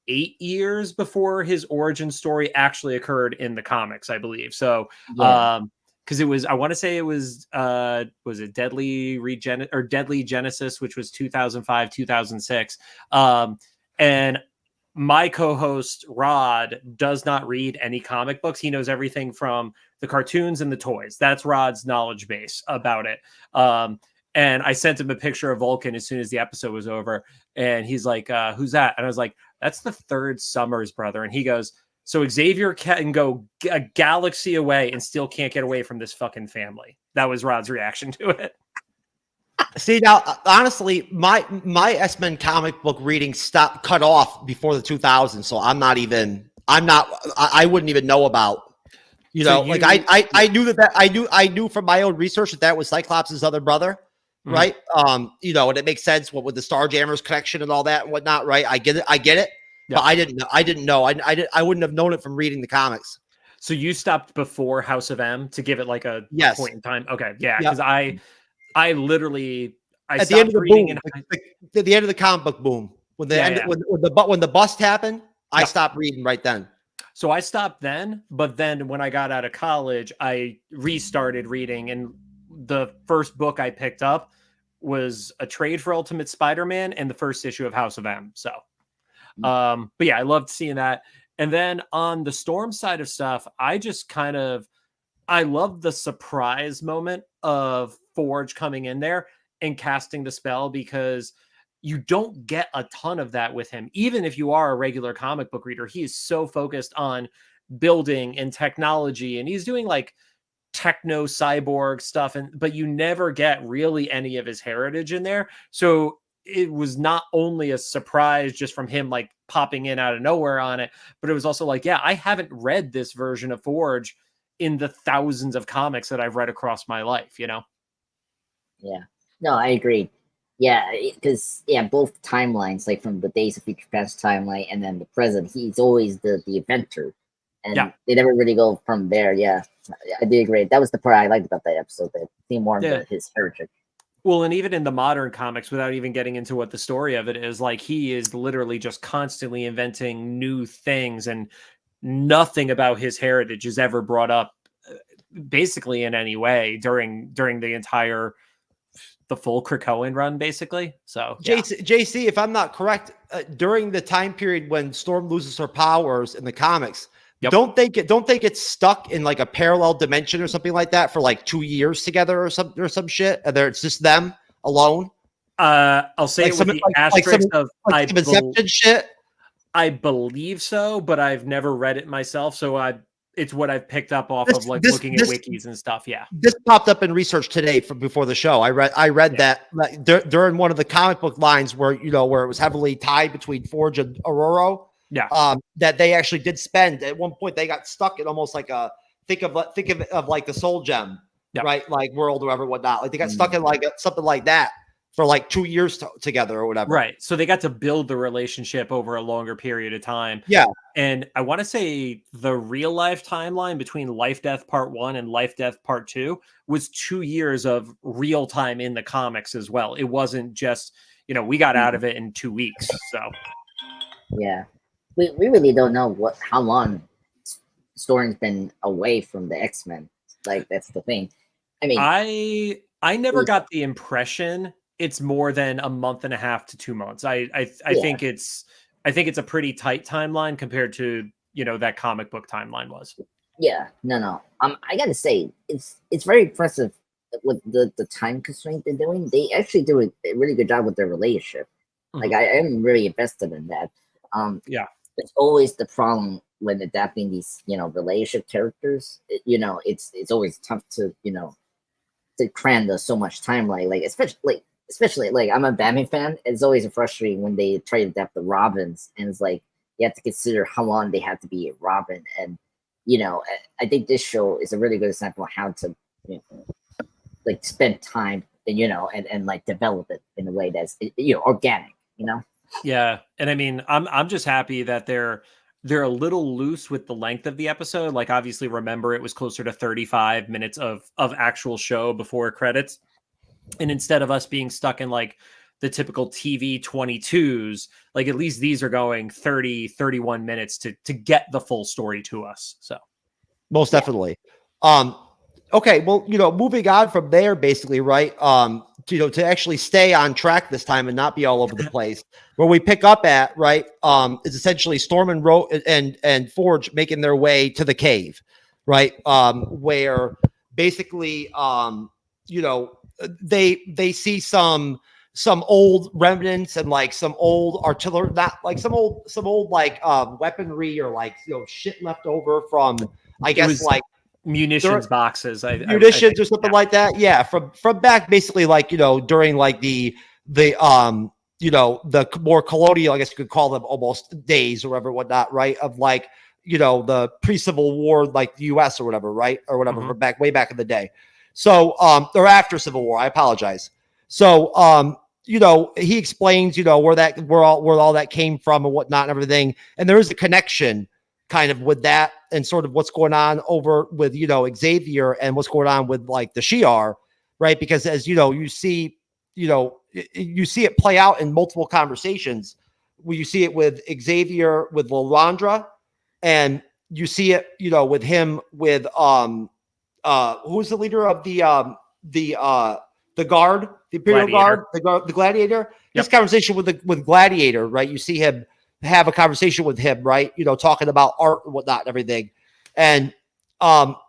8 years before his origin story actually occurred in the comics, I believe. So, because it was, I want to say it was it Deadly Genesis, which was 2005, 2006. And my co-host Rod does not read any comic books. He knows everything from the cartoons and the toys. That's Rod's knowledge base about it. And I sent him a picture of Vulcan as soon as the episode was over. And he's like, who's that? And I was like, that's the third Summers brother. And he goes, so Xavier can go a galaxy away and still can't get away from this fucking family. That was Rod's reaction to it. See, now, honestly, my X-Men comic book reading cut off before the 2000s. So I wouldn't even know about, I knew from my own research that was Cyclops' other brother. Right. And it makes sense with the Starjammers connection and all that and whatnot. Right. I get it. Yeah. But I didn't know. I wouldn't have known it from reading the comics. So you stopped before House of M to give it like a point in time. Okay. Yeah. Because I literally at the end of the boom, at the end of the comic book boom, when the bust happened, I stopped reading right then. So I stopped then, but then when I got out of college, I restarted reading, and the first book I picked up was a trade for Ultimate Spider-Man and the first issue of House of M. So, but yeah, I loved seeing that. And then on the Storm side of stuff, I love the surprise moment of Forge coming in there and casting the spell, because you don't get a ton of that with him. Even if you are a regular comic book reader, he is so focused on building and technology, and he's doing like techno cyborg stuff, but you never get really any of his heritage in there. So it was not only a surprise just from him like popping in out of nowhere on it, but it was also like, yeah, I haven't read this version of Forge in the thousands of comics that I've read across my life, Yeah. No, I agree. Yeah, because both timelines, like from the Days of Future Past timeline and then the present, he's always the inventor, and they never really go from there. Yeah, I do agree. That was the part I liked about that episode. That see more of his heritage. Well, and even in the modern comics, without even getting into what the story of it is, like he is literally just constantly inventing new things, and nothing about his heritage is ever brought up, basically in any way during the full Krakoan run, basically. So JC, if I'm not correct, during the time period when Storm loses her powers in the comics, don't they get stuck in like a parallel dimension or something like that for like 2 years together or some shit? And it's just them alone. I'll say it with the asterisk of Inception shit. I believe so, but I've never read it myself, so it's what I've picked up off of like looking at wikis and stuff. Yeah, this popped up in research today before the show. I read that during one of the comic book lines where where it was heavily tied between Forge and Aurora. Yeah, that they actually did spend at one point. They got stuck in almost like a think of like the Soul Gem, right? Like world or whatnot. Like they got stuck in like something like that for like 2 years together or whatever. Right. So they got to build the relationship over a longer period of time. Yeah. And I want to say the real life timeline between Life Death Part 1 and Life Death Part 2 was 2 years of real time in the comics as well. It wasn't just, we got out of it in 2 weeks. So yeah. We really don't know how long Storm's been away from the X-Men. Like that's the thing. I mean, I never got the impression it's more than a month and a half to 2 months. I think it's a pretty tight timeline compared to, you know, that comic book timeline was. yeah, no. I gotta say, it's very impressive with the time constraint they're doing. They actually do a really good job with their relationship. Like I am really invested in that. Yeah, it's always the problem when adapting these, you know, relationship characters. You know, it's always tough to, you know, to cram the so much time. Like especially like I'm a Batman fan. It's always frustrating when they try to adapt the Robins, and it's like you have to consider how long they have to be a Robin. And you know, I think this show is a really good example of how to, you know, like spend time and, you know, and like develop it in a way that's, you know, organic, you know. yeah, and I mean, I'm just happy that they're a little loose with the length of the episode. Like, obviously, remember it was closer to 35 minutes of actual show before credits, and instead of us being stuck in like the typical TV 22s, like at least these are going 30, 31 minutes to get the full story to us. So most definitely. Okay, well, you know, moving on from there, basically, right? You know, to actually stay on track this time and not be all over the place. Where we pick up at, right, is essentially Storm and Forge making their way to the cave, right? Where basically, you know, they see some old remnants and like some old artillery, not like some old like weaponry or like, you know, shit left over from, I guess, like munitions boxes, munitions or something like that. Yeah, from back basically like, you know, during like the you know, the more colonial, I guess you could call them, almost days or whatever, whatnot, right? Of like, you know, the pre-Civil War, like the U.S. or whatever, right? Or whatever, from way back in the day. So, or after Civil War, I apologize. So, you know, he explains, you know, where all that came from and whatnot and everything. And there is a connection kind of with that and sort of what's going on over with, you know, Xavier and what's going on with like the Shi'ar, right? Because as you know, you see it play out in multiple conversations where you see it with Xavier, with Lilandra, and you see it, you know, with him, with, who's the leader of the guard, the Imperial Guard, the Gladiator. This conversation with Gladiator, right? You see him have a conversation with him, right? You know, talking about art and whatnot and everything. And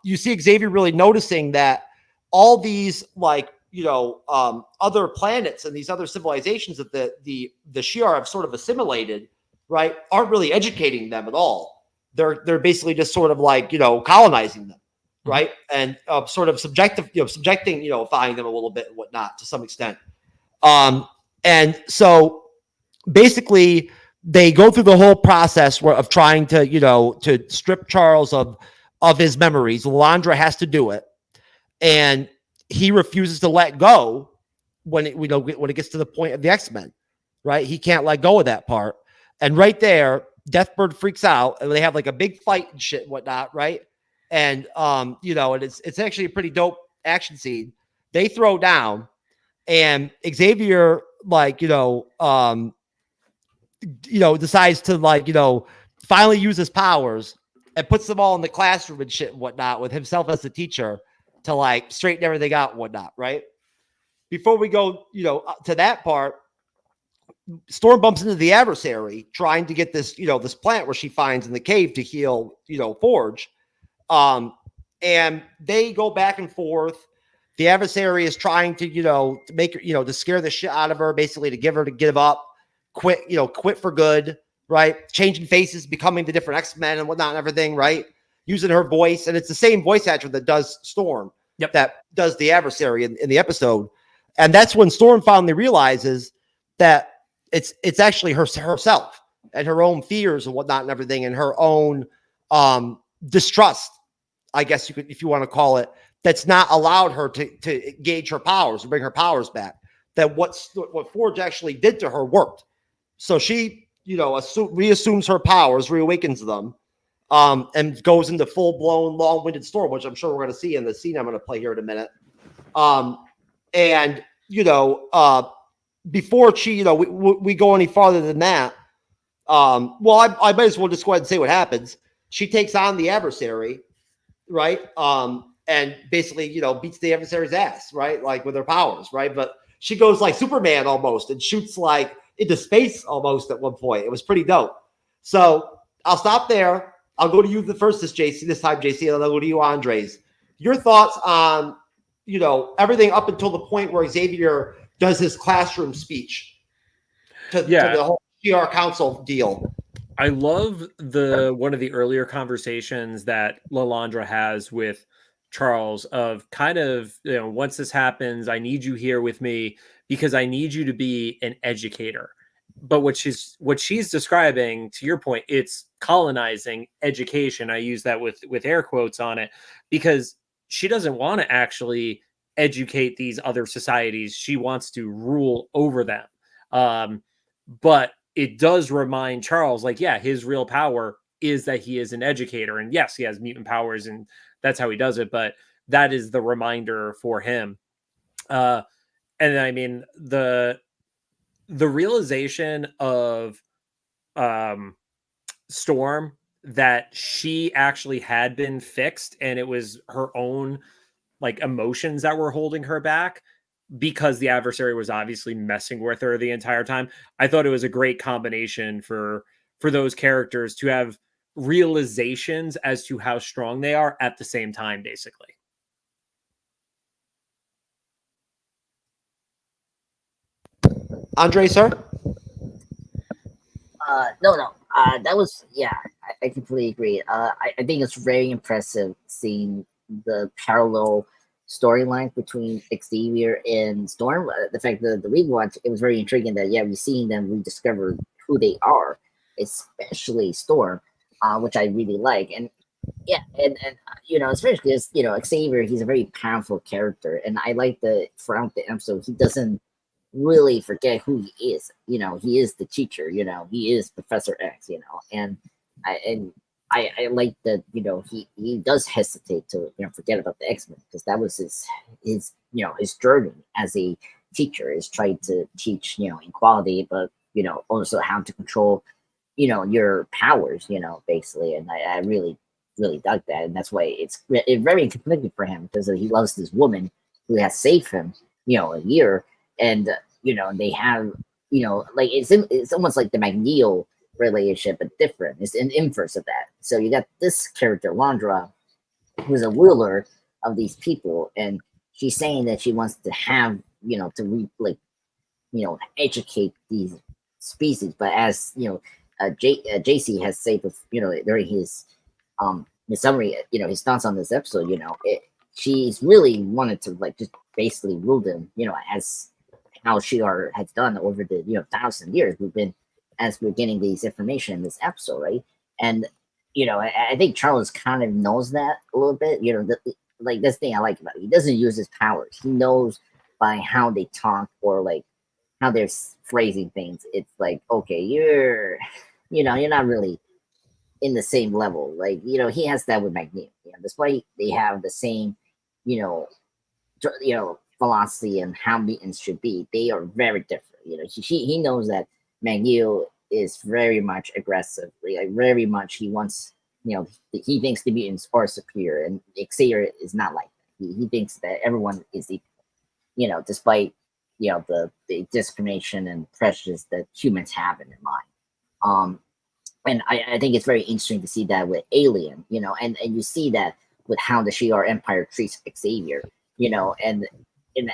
you see Xavier really noticing that all these, like, you know, other planets and these other civilizations that the Shi'ar have sort of assimilated, right, aren't really educating them at all. They're basically just sort of like, you know, colonizing them, right? And sort of subjecting, you know, defying them a little bit and whatnot to some extent. And so basically they go through the whole process of trying to, you know, to strip Charles of his memories. Lilandra has to do it. And he refuses to let go when it gets to the point of the X-Men, right? He can't let go of that part. And right there, Deathbird freaks out and they have like a big fight and shit and whatnot, right? And you know, and it's actually a pretty dope action scene. They throw down and Xavier, like, decides to, like, you know, finally use his powers and puts them all in the classroom and shit and whatnot with himself as the teacher to like straighten everything out and whatnot, right? Before we go, you know, to that part, Storm bumps into the adversary trying to get this, you know, this plant where she finds in the cave to heal, you know, Forge. And they go back and forth. The adversary is trying to, you know, to make her, you know, to scare the shit out of her, basically to get her to give up, quit for good, right? Changing faces, becoming the different X-Men and whatnot and everything, right? Using her voice. And it's the same voice actor that does Storm, that does the adversary in the episode. And that's when Storm finally realizes that it's actually herself and her own fears and whatnot and everything, and her own distrust, I guess you could, if you want to call it, that's not allowed her to gauge her powers and bring her powers back. That what Forge actually did to her worked. So she, you know, reassumes her powers, reawakens them, and goes into full-blown, long-winded Storm, which I'm sure we're going to see in the scene I'm going to play here in a minute. And, you know, before she, you know, we go any farther than that, well, I might as well just go ahead and say what happens. She takes on the adversary, right? and basically, you know, beats the adversary's ass, right? Like with her powers, right? But she goes like Superman almost and shoots like into space almost at one point. It was pretty dope. So I'll stop there. I'll go to you this time, JC, and then I'll go to you, Andres. Your thoughts on, you know, everything up until the point where Xavier does his classroom speech to the whole GR Council deal. I love one of the earlier conversations that Lalandra has with Charles of kind of, you know, once this happens, I need you here with me because I need you to be an educator. But what she's describing, to your point, it's colonizing education. I use that with air quotes on it because she doesn't want to actually educate these other societies. She wants to rule over them. But it does remind Charles, like, yeah, his real power is that he is an educator. And yes, he has mutant powers and that's how he does it. But that is the reminder for him. And I mean, the realization of Storm that she actually had been fixed and it was her own like emotions that were holding her back because the adversary was obviously messing with her the entire time. I thought it was a great combination for those characters to have realizations as to how strong they are at the same time, basically. Andre, sir? No. That was, yeah, I completely agree. I think it's very impressive seeing the parallel storyline between Xavier and Storm. The fact that the rewatch, it was very intriguing that, yeah, we're seeing them rediscover who they are, especially Storm, which I really like. And yeah, and you know, especially because, you know, Xavier, he's a very powerful character. And I like that throughout the episode, he doesn't really forget who he is. You know, he is the teacher, you know, he is Professor X, you know, and I like that, you know, he does hesitate to, you know, forget about the X-Men because that was his you know, his journey as a teacher is trying to teach, you know, equality, but, you know, also how to control, you know, your powers, you know, basically. And I really dug that, and that's why it's very conflicting for him because he loves this woman who has saved him, you know, a year, and you know, they have, you know, like it's almost like the Magneto relationship, but different. It's an inverse of that. So you got this character, Landra, who's a ruler of these people, and she's saying that she wants to have, you know, to educate these species. But as you know, JC has said, you know, during his summary, you know, his thoughts on this episode, you know, she's really wanted to like just basically rule them, you know, as how Shi'ar has done over the, you know, 1,000 years. As we're getting these information in this episode, right? And you know, I think Charles kind of knows that a little bit. You know, like this thing I like about it, he doesn't use his powers. He knows by how they talk or like how they're phrasing things. It's like, okay, you're not really in the same level. Like, you know, he has that with Magneto. You know, despite they have the same, you know, philosophy and how mutants should be, they are very different. You know, he knows that Magneto is very much aggressive, like very much he wants, you know, he thinks the mutants are superior, and Xavier is not like that. He thinks that everyone is equal, you know, despite, you know, the discrimination and prejudice that humans have in their mind. And I think it's very interesting to see that with Alien, you know, and you see that with how the Shi'ar Empire treats Xavier, you know, and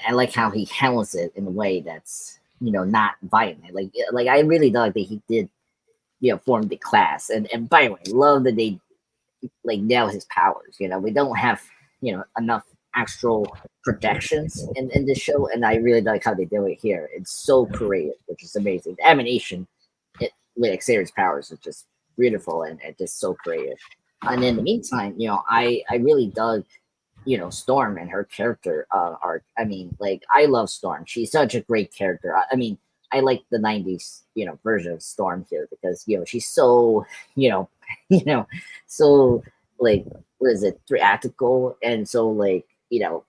I like how he handles it in a way that's, you know, not violent. Like I really thought that he did, you know, form the class. And by the way, love that they like nail his powers. You know, we don't have, you know, enough actual projections in this show, and I really like how they do it here. It's so creative, which is amazing. The animation with Xavier's powers is just beautiful and just so creative. And in the meantime, you know, I really dug, you know, Storm and her character arc. I mean, like, I love Storm. She's such a great character. I mean, I like the 90s, you know, version of Storm here because, you know, she's so, you know, so like, what is it, theatrical and so like, you know,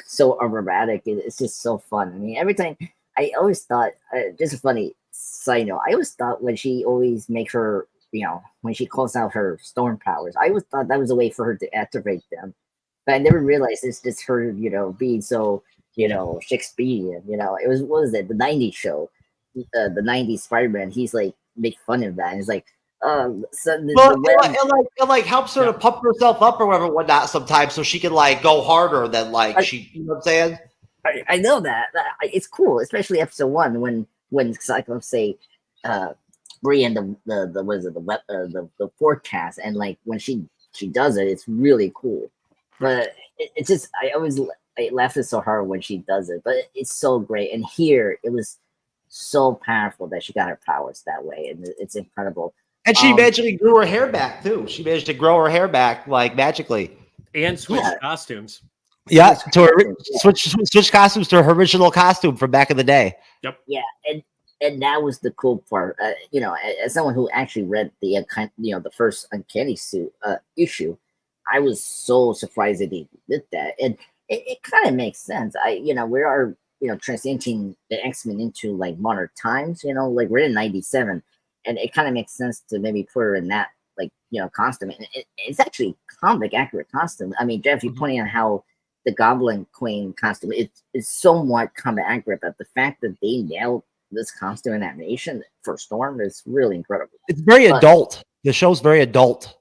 so aromatic. It's just so fun. I mean, every time I always thought, just a funny side note, I always thought when she always makes her, you know, when she calls out her storm powers, I always thought that was a way for her to activate them but I never realized it's just her, being so, Shakespearean. It was what was it, the '90s show, the '90s Spider-Man. He's like make fun of that. And he's like, so Well, it like helps her to pump herself up or whatever, whatnot. Sometimes, so she can like go harder than like she. You know what I'm saying? I know that. It's cool, especially episode 1 when Cyclops say, bring in the what is it, the forecast, and like when she does it, it's really cool. But it's just I laughed so hard when she does it, but it's so great. And here it was so powerful that she got her powers that way, and it's incredible. And she magically grew her hair back too. She managed to grow her hair back like magically, and switch costumes. Yeah, to her switch costumes to her original costume from back in the day. Yep. Yeah, and that was the cool part. As someone who actually read the first Uncanny Suit issue, I was so surprised that they did that, and it kind of makes sense. We are transitioning the X-Men into like modern times. Like we're in '97, and it kind of makes sense to maybe put her in that costume. And it's actually comic accurate costume. I mean, Jeff, you pointing out how the Goblin Queen costume is somewhat comic accurate, but the fact that they nailed this costume and animation for Storm is really incredible. It's very adult. The show's very adult.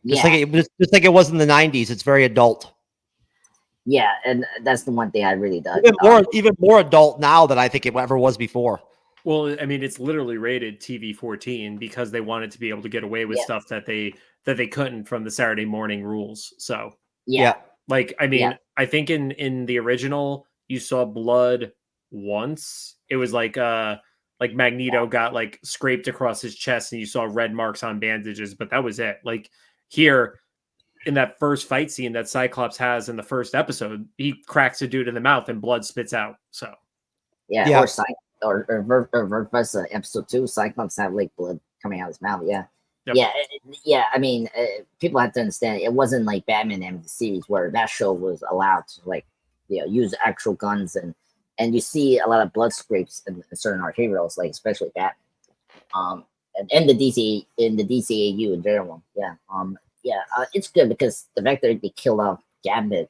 Just Yeah. like it was in the '90s. It's very adult. Yeah, and that's the one thing I really dug. Even more adult now than I think it ever was before. Well, I mean, it's literally rated TV-14 because they wanted to be able to get away with stuff that they couldn't from the Saturday morning rules. So yeah. Like, I mean, I think in the original, you saw blood once. It was like Magneto got like scraped across his chest and you saw red marks on bandages, but that was it. Like here in that first fight scene that Cyclops has in the first episode, he cracks a dude in the mouth and blood spits out. So yeah. Or episode 2, Cyclops have like blood coming out of his mouth. Yeah. Yep. Yeah. I mean, people have to understand it wasn't like Batman animated series where that show was allowed to use actual guns and you see a lot of blood scrapes in certain art heroes, like especially Batman, and the DCAU in general. It's good because the fact that they killed off Gambit,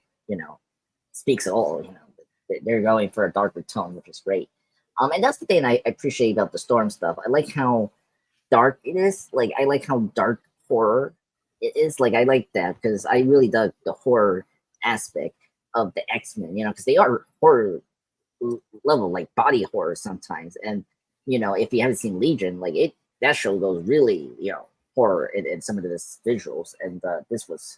speaks all. They're going for a darker tone, which is great. And that's the thing I appreciate about the Storm stuff. I like how dark it is. Like I like how dark horror it is. Like I like that because I really dug the horror aspect of the X-Men, because they are horror level, like body horror sometimes. And if you haven't seen Legion, like that show goes really horror in some of this visuals, and this was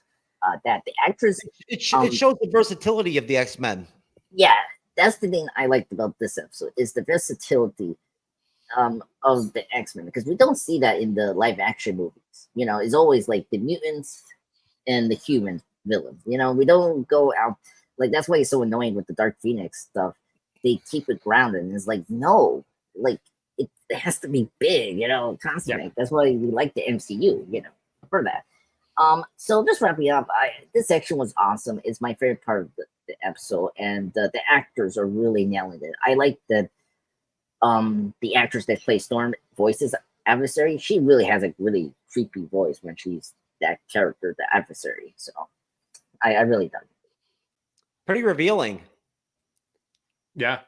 that the actress it shows the versatility of the X-Men. Yeah, that's the thing I liked about this episode is the versatility of the X-Men, because we don't see that in the live action movies. It's always like the mutants and the human villains. We don't go out like that's why it's so annoying with the Dark Phoenix stuff. They keep it grounded, and it's like no, like it has to be big, constant. Yeah. That's why we like the MCU, for that. So just wrapping up, this section was awesome. It's my favorite part of the episode, and the actors are really nailing it. I like that. The actress that plays Storm voices Adversary, she really has a really creepy voice when she's that character, the Adversary. So I really dug it. Pretty revealing. Yeah.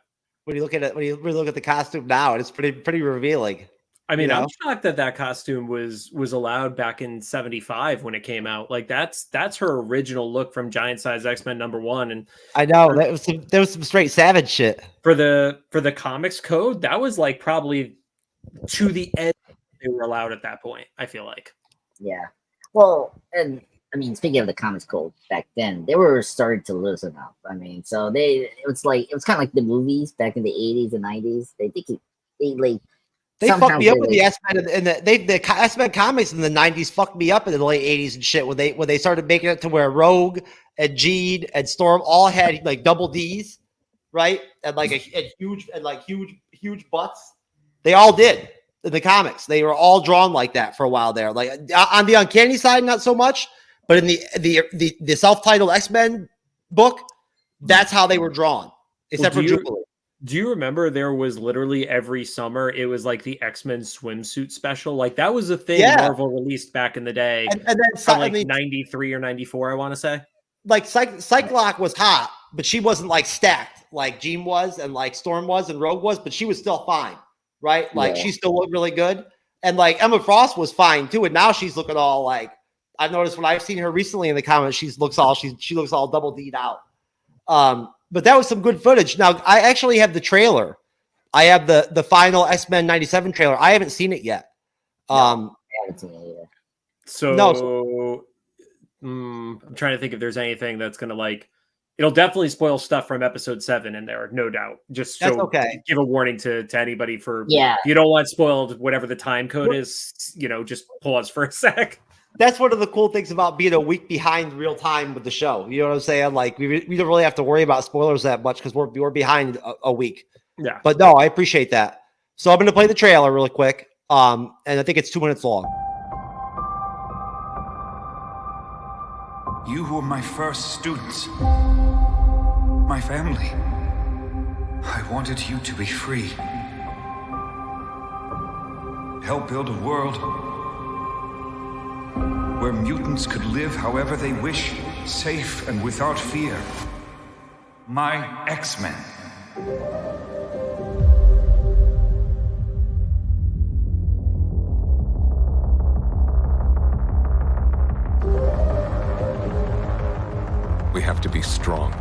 When you look at it, when you really look at the costume now, it's pretty revealing. I mean, I'm shocked that costume was allowed back in '75 when it came out. Like that's her original look from Giant Size X-Men #1. And I know there was some straight savage shit for the comics code. That was like probably to the edge they were allowed at that point. I feel like. Yeah. Well, and I mean, speaking of the comics code back then, they were starting to loosen up. I mean, so it was kind of like the movies back in the '80s and '90s. They fucked me up with the X-Men and the X-Men comics in the '90s fucked me up in the late '80s and shit when they started making it to where Rogue and Jean and Storm all had like double D's, right? And like huge butts. They all did in the comics. They were all drawn like that for a while there. Like on the Uncanny side, not so much, but in the self-titled X-Men book, that's how they were drawn, except for Jubilee. Do you remember there was literally every summer it was like the X-Men swimsuit special? Like that was a thing Marvel released back in the day. And then from like 93 or 94, I want to say. like Cyclops was hot, but she wasn't like stacked like Jean was and like Storm was and Rogue was, but she was still fine, right? Like she still looked really good. And like Emma Frost was fine too. And now she's looking all like, I've noticed when I've seen her recently in the comments, she looks all double D'd out. But that was some good footage. Now I actually have the trailer. I have the final X-Men 97 trailer. I haven't seen it yet. I haven't seen it either. So I'm trying to think if there's anything that's going to like, it'll definitely spoil stuff from episode 7 in there, no doubt. Just so okay. Give a warning to anybody for, if you don't want spoiled, whatever the time code is, just pause for a sec. That's one of the cool things about being a week behind real time with the show. You know what I'm saying? Like we don't really have to worry about spoilers that much because we're behind a week. Yeah. But no, I appreciate that. So I'm going to play the trailer really quick. And I think it's 2 minutes long. You were my first students. My family. I wanted you to be free. Help build a world where mutants could live however they wish, safe and without fear. My X-Men. We have to be strong.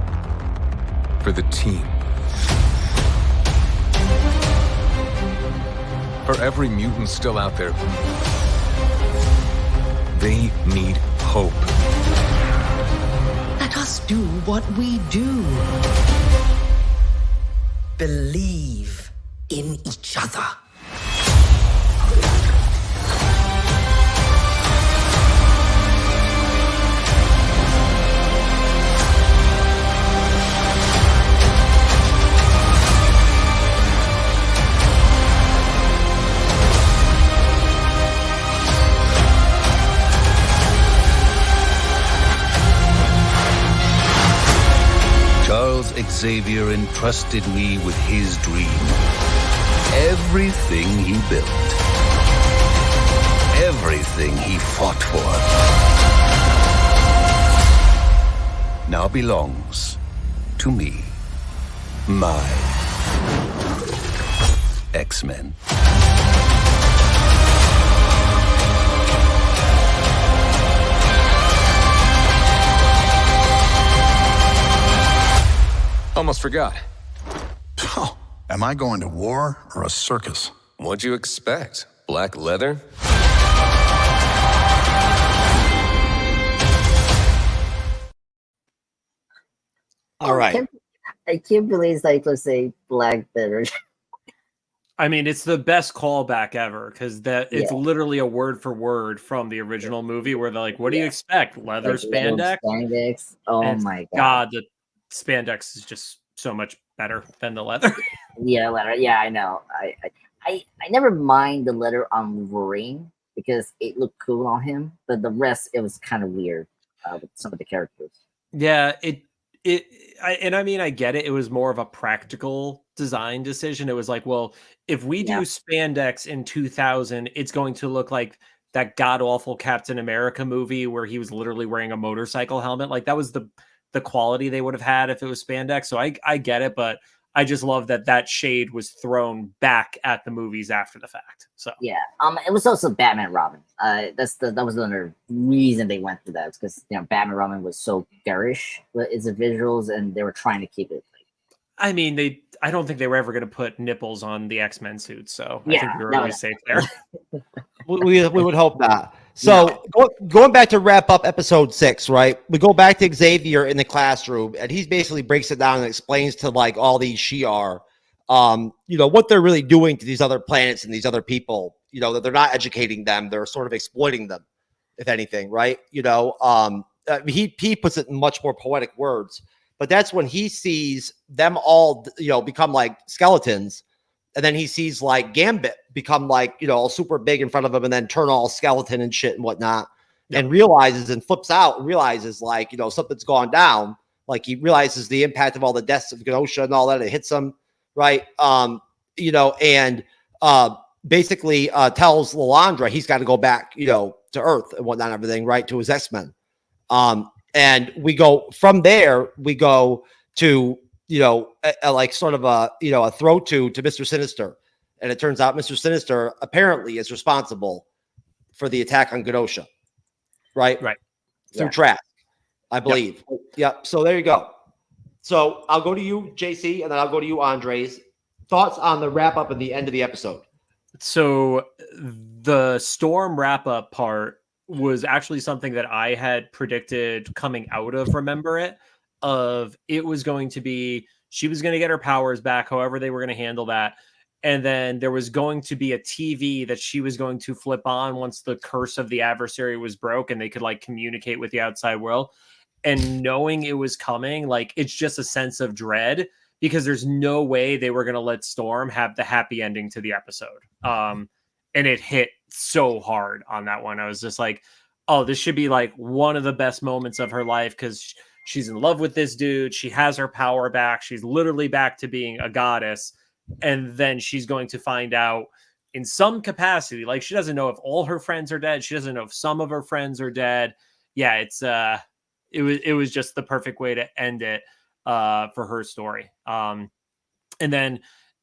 For the team. For every mutant still out there, they need hope. Let us do what we do. Believe in each other. Xavier entrusted me with his dream. Everything he built. Everything he fought for. Now belongs to me. My X-Men. Almost forgot. Oh, am I going to war or a circus? What'd you expect? Black leather? All right. I can't believe it's like, let's say, black leather. I mean, it's the best callback ever because it's literally a word for word from the original movie where they're like, what do you expect? Leather like spandex? Spandex? Oh and my God. The spandex is just so much better than the leather. Leather. Yeah, I know. I never mind the leather on Wolverine because it looked cool on him, but the rest it was kind of weird with some of the characters. Yeah, I mean, I get it. It was more of a practical design decision. It was like, well, if we do spandex in 2000, it's going to look like that god awful Captain America movie where he was literally wearing a motorcycle helmet. Like that was the quality they would have had if it was spandex. So I get it, but I just love that shade was thrown back at the movies after the fact. So yeah, it was also Batman Robin. That was another reason they went to that because Batman Robin was so garish with its visuals, and they were trying to keep it. I mean, I don't think they were ever going to put nipples on the X-Men suits, so I think we were really safe there. we would hope not. So going back to wrap up episode 6, right? We go back to Xavier in the classroom, and he basically breaks it down and explains to like all these Shi'ar, what they're really doing to these other planets and these other people. That they're not educating them; they're sort of exploiting them, if anything, right? He puts it in much more poetic words, but that's when he sees them all, become like skeletons. And then he sees like Gambit become like, all super big in front of him and then turn all skeleton and shit and whatnot. And realizes and flips out and realizes like, something's gone down. Like he realizes the impact of all the deaths of Genosha and all that. It hits him. Right. Basically tells Lilandra he's got to go back, to Earth and whatnot, and everything, right. To his X-Men. And we go from there, we go to, like sort of a throw to Mr. Sinister. And it turns out Mr. Sinister apparently is responsible for the attack on Genosha, right? Right. Through Trask, I believe. Yep. So there you go. So I'll go to you, JC, and then I'll go to you, Andres. Thoughts on the wrap up and the end of the episode? So the Storm wrap up part was actually something that I had predicted coming out of Remember It, of it was going to be, she was going to get her powers back, however they were going to handle that. And then there was going to be a TV that she was going to flip on once the curse of the adversary was broke and they could like communicate with the outside world. And knowing it was coming, like, it's just a sense of dread because there's no way they were going to let Storm have the happy ending to the episode. And it hit so hard on that one. I was just like, oh, this should be like one of the best moments of her life because she's in love with this dude. She has her power back. She's literally back to being a goddess. And then she's going to find out in some capacity, like, she doesn't know if all her friends are dead. She doesn't know if some of her friends are dead. Yeah, it was just the perfect way to end it for her story. And then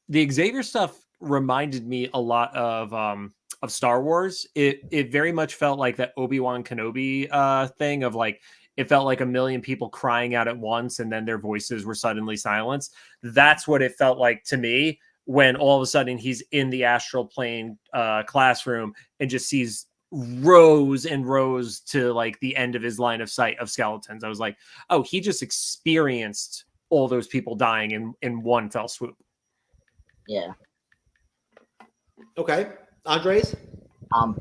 the Xavier stuff reminded me a lot of Star Wars. It very much felt like that Obi-Wan Kenobi thing of like, it felt like a million people crying out at once and then their voices were suddenly silenced. That's what it felt like to me when all of a sudden he's in the astral plane classroom and just sees rows and rows to like the end of his line of sight of skeletons. I was like, oh, he just experienced all those people dying in one fell swoop. Yeah. Okay. Andres? So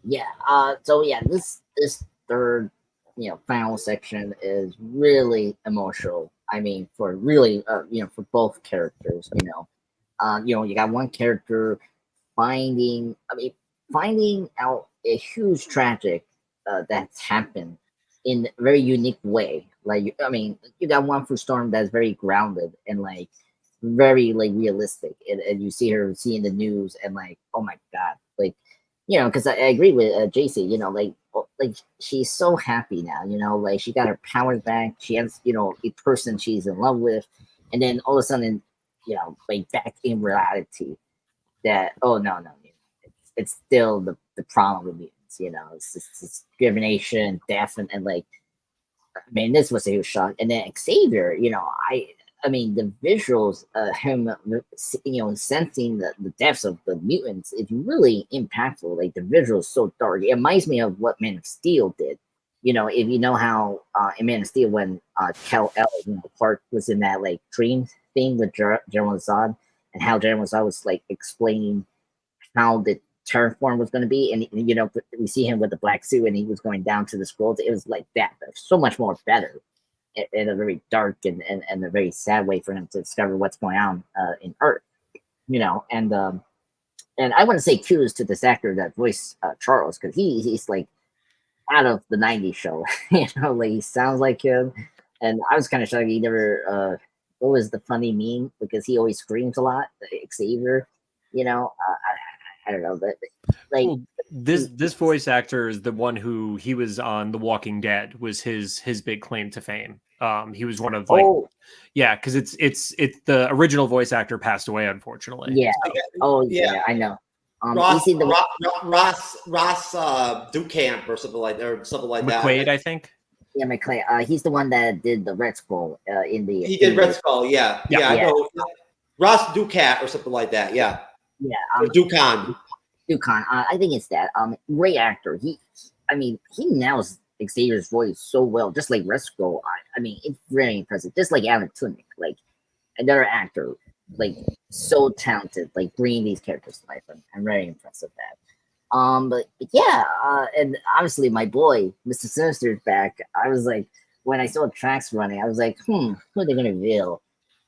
yeah, this third, final section is really emotional. I mean, for really, for both characters, you got one character finding out a huge tragic that's happened in a very unique way. Like, you got one for Storm that's very grounded and like very like realistic, and you see her seeing the news and like, oh my god, like, because I agree with JC, like she's so happy now, like she got her powers back. She has, a person she's in love with, and then all of a sudden, like back in reality, that no, it's still the problem with mutants. It's just discrimination, death, and like, this was a huge shock. And then Xavier, the visuals, him, sensing the depths of the mutants, it's really impactful. Like, the visuals so dark. It reminds me of what Man of Steel did. If you know how in Man of Steel, when Kal-El, Clark was in that like dream thing with General Zod, and how General Zod was like explaining how the terraform was going to be, and we see him with the black suit, and he was going down to the scrolls. It was like that, but so much more better. In a very dark and a very sad way for him to discover what's going on in Earth, and I want to say kudos to this actor that voiced Charles, because he's like out of the '90s show, like he sounds like him, and I was kind of shocked he never. What was the funny meme? Because he always screams a lot, Xavier, I don't know, but like. Well, this voice actor is the one who he was on The Walking Dead, was his big claim to fame. He was one of like, because it's the original voice actor passed away, unfortunately. Yeah. Okay. Oh yeah, I know. Ross Ducamp or something like that, McQuaid, I think. Yeah, McClay. He's the one that did the Red Skull in the. He did Red Skull. Yeah. I know. Ross Ducat or something like that. Yeah. Yeah. Ducan. I think it's that. Great actor. He nails Xavier's voice so well, just like Red Skull. It's very impressive. Just like Alan Tudyk, like another actor, like so talented, like bringing these characters to life. I'm very impressed with that. But yeah, and obviously my boy, Mr. Sinister, is back. I was like, when I saw tracks running, I was like, who are they gonna reveal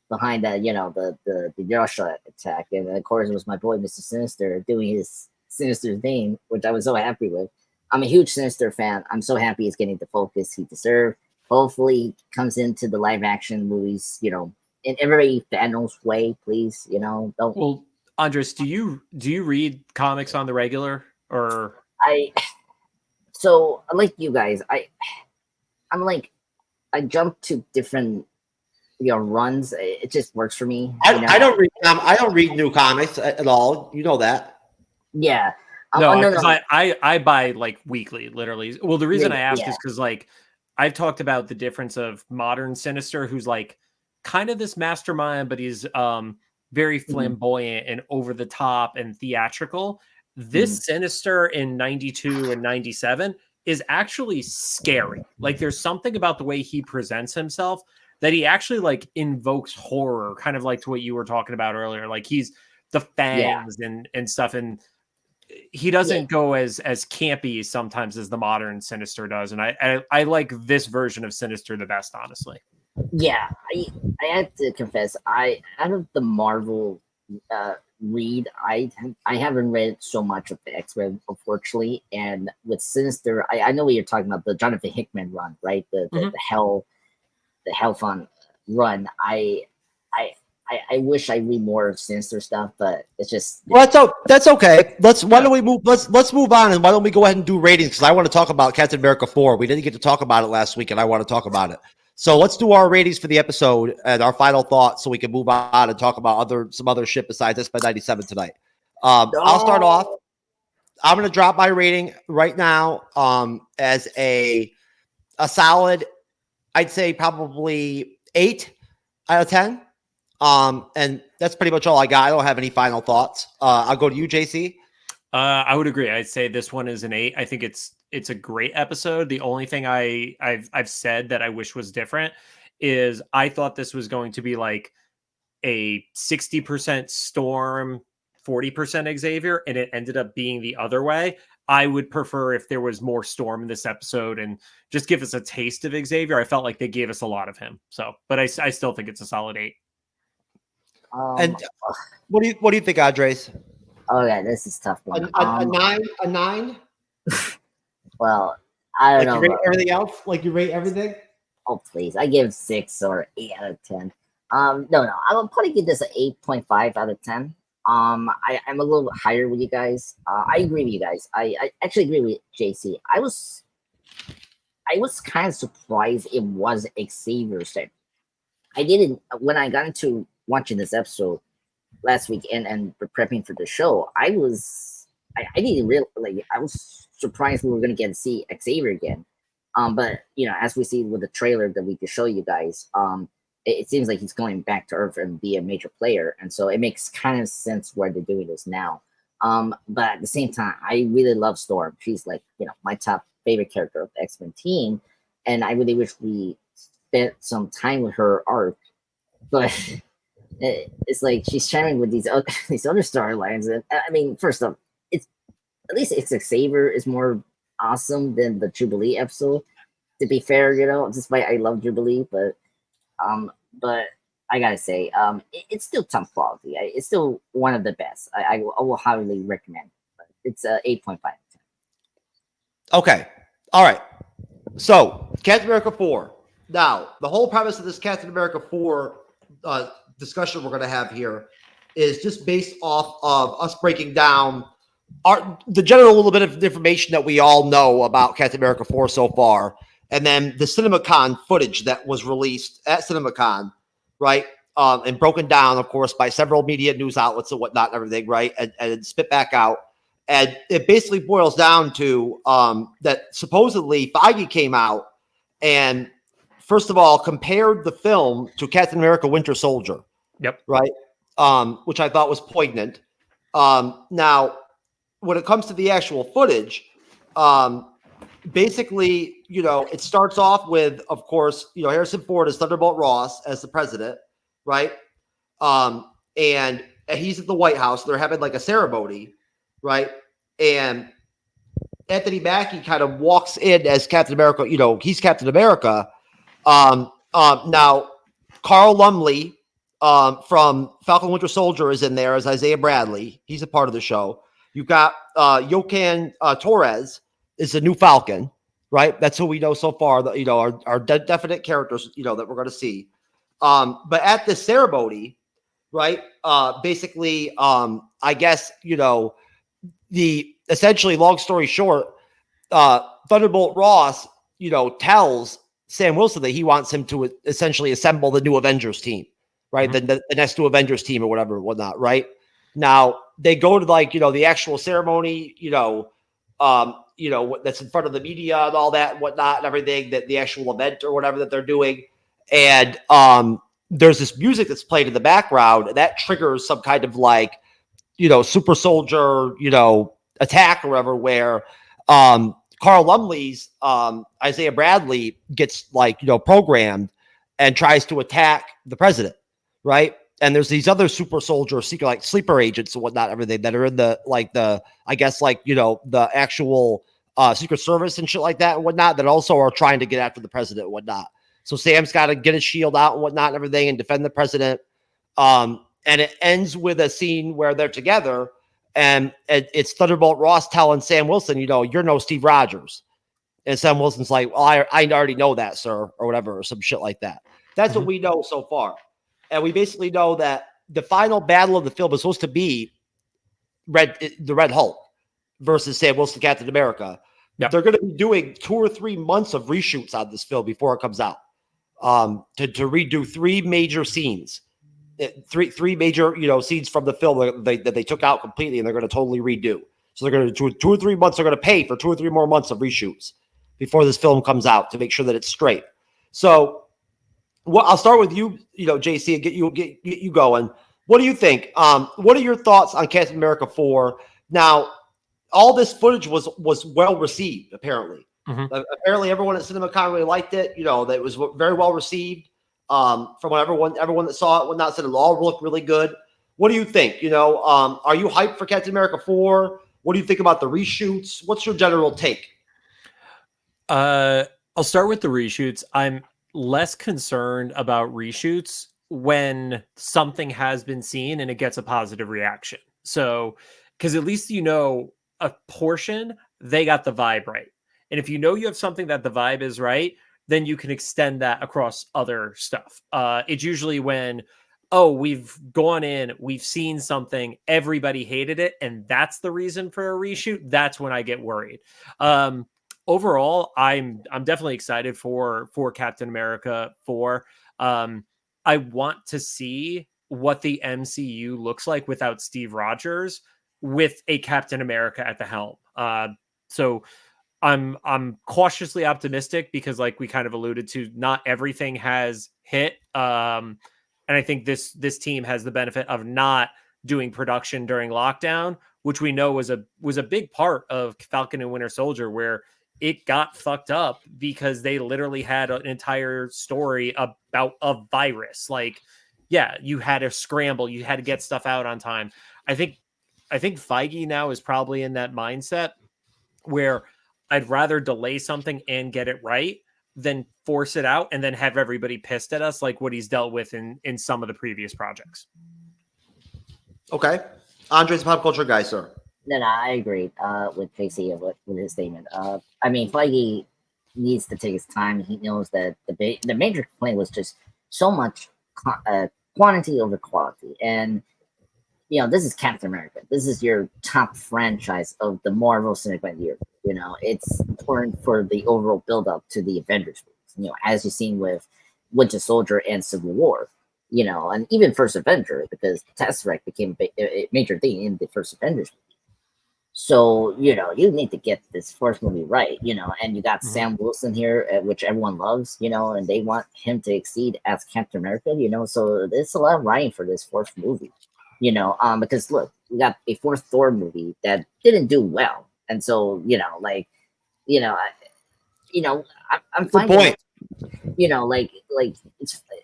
behind that? The Yasha attack, and of course it was my boy, Mr. Sinister, doing his Sinister thing, which I was so happy with. I'm a huge Sinister fan. I'm so happy he's getting the focus he deserved. Hopefully he comes into the live action movies, in every Thanos way, please. Don't. Well, Andres, do you read comics on the regular, or? So like you guys, I'm like I jump to different runs. It just works for me. I don't read. I don't read new comics at all. You know that. Yeah. No, no. I buy like weekly, literally. Well, the reason I ask is because like I've talked about the difference of modern Sinister, who's like kind of this mastermind, but he's very flamboyant and over the top and theatrical. This Sinister in 92 and 97 is actually scary. Like there's something about the way he presents himself that he actually like invokes horror, kind of like to what you were talking about earlier. Like he's the fangs and stuff, and he doesn't go as campy sometimes as the modern Sinister does. And I like this version of Sinister the best, honestly. Yeah, I have to confess, out of the Marvel read, I haven't read so much of the X-Men, unfortunately. And with Sinister, I know what you're talking about, the Jonathan Hickman run, right? The Hellfun run. I wish I read more of Sinister stuff, but it's just that's okay. Why don't we move? Let's move on, and why don't we go ahead and do ratings? Because I want to talk about Captain America 4. We didn't get to talk about it last week, and I want to talk about it. So let's do our ratings for the episode and our final thoughts, so we can move on and talk about some other shit besides X-Men 97 tonight. I'll start off. I'm going to drop my rating right now as a solid, I'd say probably 8 out of 10. And that's pretty much all I got. I don't have any final thoughts. I'll go to you, JC. I would agree. I'd say this one is an 8. I think it's a great episode. The only thing I've said that I wish was different is I thought this was going to be like a 60% Storm, 40% Xavier, and it ended up being the other way. I would prefer if there was more Storm in this episode and just give us a taste of Xavier. I felt like they gave us a lot of him. So, but I still think it's a solid 8. And what do you think, Andres? Oh yeah, this is tough one. A 9? A 9? Well, I don't know. You rate everything else? Like you rate everything? Oh please, I give 6 or 8 out of 10. No, I'll probably give this an 8.5 out of 10. I'm a little bit higher with you guys. I agree with you guys. I actually agree with JC. I was kind of surprised it was Xavier's turn. I didn't when I got into watching this episode last week and prepping for the show. I didn't really like. I was surprised we were going to get to see Xavier again. But as we see with the trailer that we could show you guys, it seems like he's going back to Earth and be a major player, and so it makes kind of sense where they're doing this now. But at the same time, I really love Storm. She's like my top favorite character of the X-Men team, and I really wish we spent some time with her arc. But it's like she's sharing with these other storylines, and I mean, first off, at least Xavier is more awesome than the Jubilee episode. To be fair, despite I love Jubilee, but I gotta say, it's still top quality. It's still one of the best. I will highly recommend. It's 8.5. Okay, all right. So Captain America 4. Now, the whole premise of this Captain America 4 discussion we're going to have here is just based off of us breaking down the general little bit of information that we all know about Captain America 4 so far, and then the CinemaCon footage that was released at CinemaCon, right? And broken down, of course, by several media news outlets and whatnot and everything, right? And spit back out. And it basically boils down to that supposedly Feige came out and, first of all, compared the film to Captain America Winter Soldier. Yep. Right? Which I thought was poignant. Now, when it comes to the actual footage, basically, it starts off with, of course, Harrison Ford as Thunderbolt Ross as the president, right? And he's at the White House. They're having like a ceremony, right? And Anthony Mackie kind of walks in as Captain America. He's Captain America. Now, Carl Lumley from Falcon Winter Soldier is in there as Isaiah Bradley. He's a part of the show. You've got Joaquin Torres is the new Falcon, right? That's who we know so far. That are definite characters, that we're going to see. But at this ceremony, right? Basically, I guess essentially, long story short, Thunderbolt Ross, tells Sam Wilson that he wants him to essentially assemble the new Avengers team, right? The next new Avengers team or whatever, whatnot, right? Now they go to like, the actual ceremony, that's in front of the media and all that, and whatnot, and everything, that the actual event or whatever that they're doing. And there's this music that's played in the background, and that triggers some kind of like, super soldier, attack or whatever, where Carl Lumley's Isaiah Bradley gets like, programmed and tries to attack the president, right? And there's these other super soldier secret, like sleeper agents and whatnot, everything that are in the actual Secret Service and shit like that and whatnot, that also are trying to get after the president and whatnot. So Sam's got to get his shield out and whatnot and everything and defend the president. And it ends with a scene where they're together, and it's Thunderbolt Ross telling Sam Wilson, you're no Steve Rogers. And Sam Wilson's like, well, I already know that, sir, or whatever, or some shit like that. That's what we know so far. And we basically know that the final battle of the film is supposed to be the Red Hulk versus Sam Wilson, Captain America. Yep. They're going to be doing 2 or 3 months of reshoots on this film before it comes out, to redo 3 major scenes, three major scenes from the film that they took out completely, and they're going to totally redo. So they're going to do 2 or 3 months. They're going to pay for 2 or 3 more months of reshoots before this film comes out to make sure that it's straight. So. Well, I'll start with you, JC, and get you going. What do you think? What are your thoughts on Captain America 4? Now, all this footage was well received, apparently. Apparently, everyone at CinemaCon really liked it. That it was very well received. From what everyone that saw it would not said it all looked really good. What do you think? Are you hyped for Captain America 4? What do you think about the reshoots? What's your general take? I'll start with the reshoots. I'm less concerned about reshoots when something has been seen and it gets a positive reaction. So, because at least a portion, they got the vibe right. And if you have something that the vibe is right, then you can extend that across other stuff. It's usually when, we've gone in, we've seen something, everybody hated it, and that's the reason for a reshoot. That's when I get worried. Overall, I'm definitely excited for Captain America 4. I want to see what the MCU looks like without Steve Rogers, with a Captain America at the helm. So I'm cautiously optimistic because, like we kind of alluded to, not everything has hit. And I think this team has the benefit of not doing production during lockdown, which we know was a big part of Falcon and Winter Soldier, where it got fucked up because they literally had an entire story about a virus. Like, yeah, you had to scramble, you had to get stuff out on time. I think Feige now is probably in that mindset where I'd rather delay something and get it right than force it out and then have everybody pissed at us, like what he's dealt with in some of the previous projects. Okay. Andre's a pop culture guy, sir. No, I agree with JC with his statement. I mean, Feige needs to take his time. He knows that the major complaint was just so much quantity over quality. And, this is Captain America. This is your top franchise of the Marvel Cinematic Year. It's important for the overall build-up to the Avengers movies, as you've seen with Winter Soldier and Civil War. And even First Avenger, because Tesseract became a major thing in the First Avengers movie. So, you need to get this first movie right, and you got Sam Wilson here, which everyone loves, and they want him to exceed as Captain America, so there's a lot of writing for this fourth movie, because look, we got a fourth Thor movie that didn't do well. And so, I'm fine. Good point.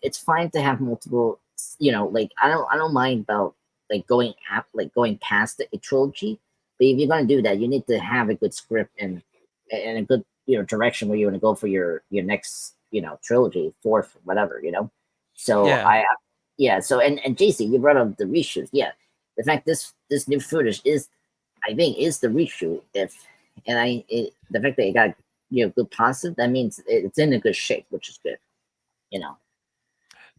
It's fine to have multiple, I don't mind about going past a trilogy. But if you're going to do that, you need to have a good script and a good, direction where you want to go for your next, trilogy, fourth, whatever, So yeah. So and JC, you brought up the reshoot. Yeah, the fact this new footage is the reshoot. The fact that it got good positive, that means it's in a good shape, which is good.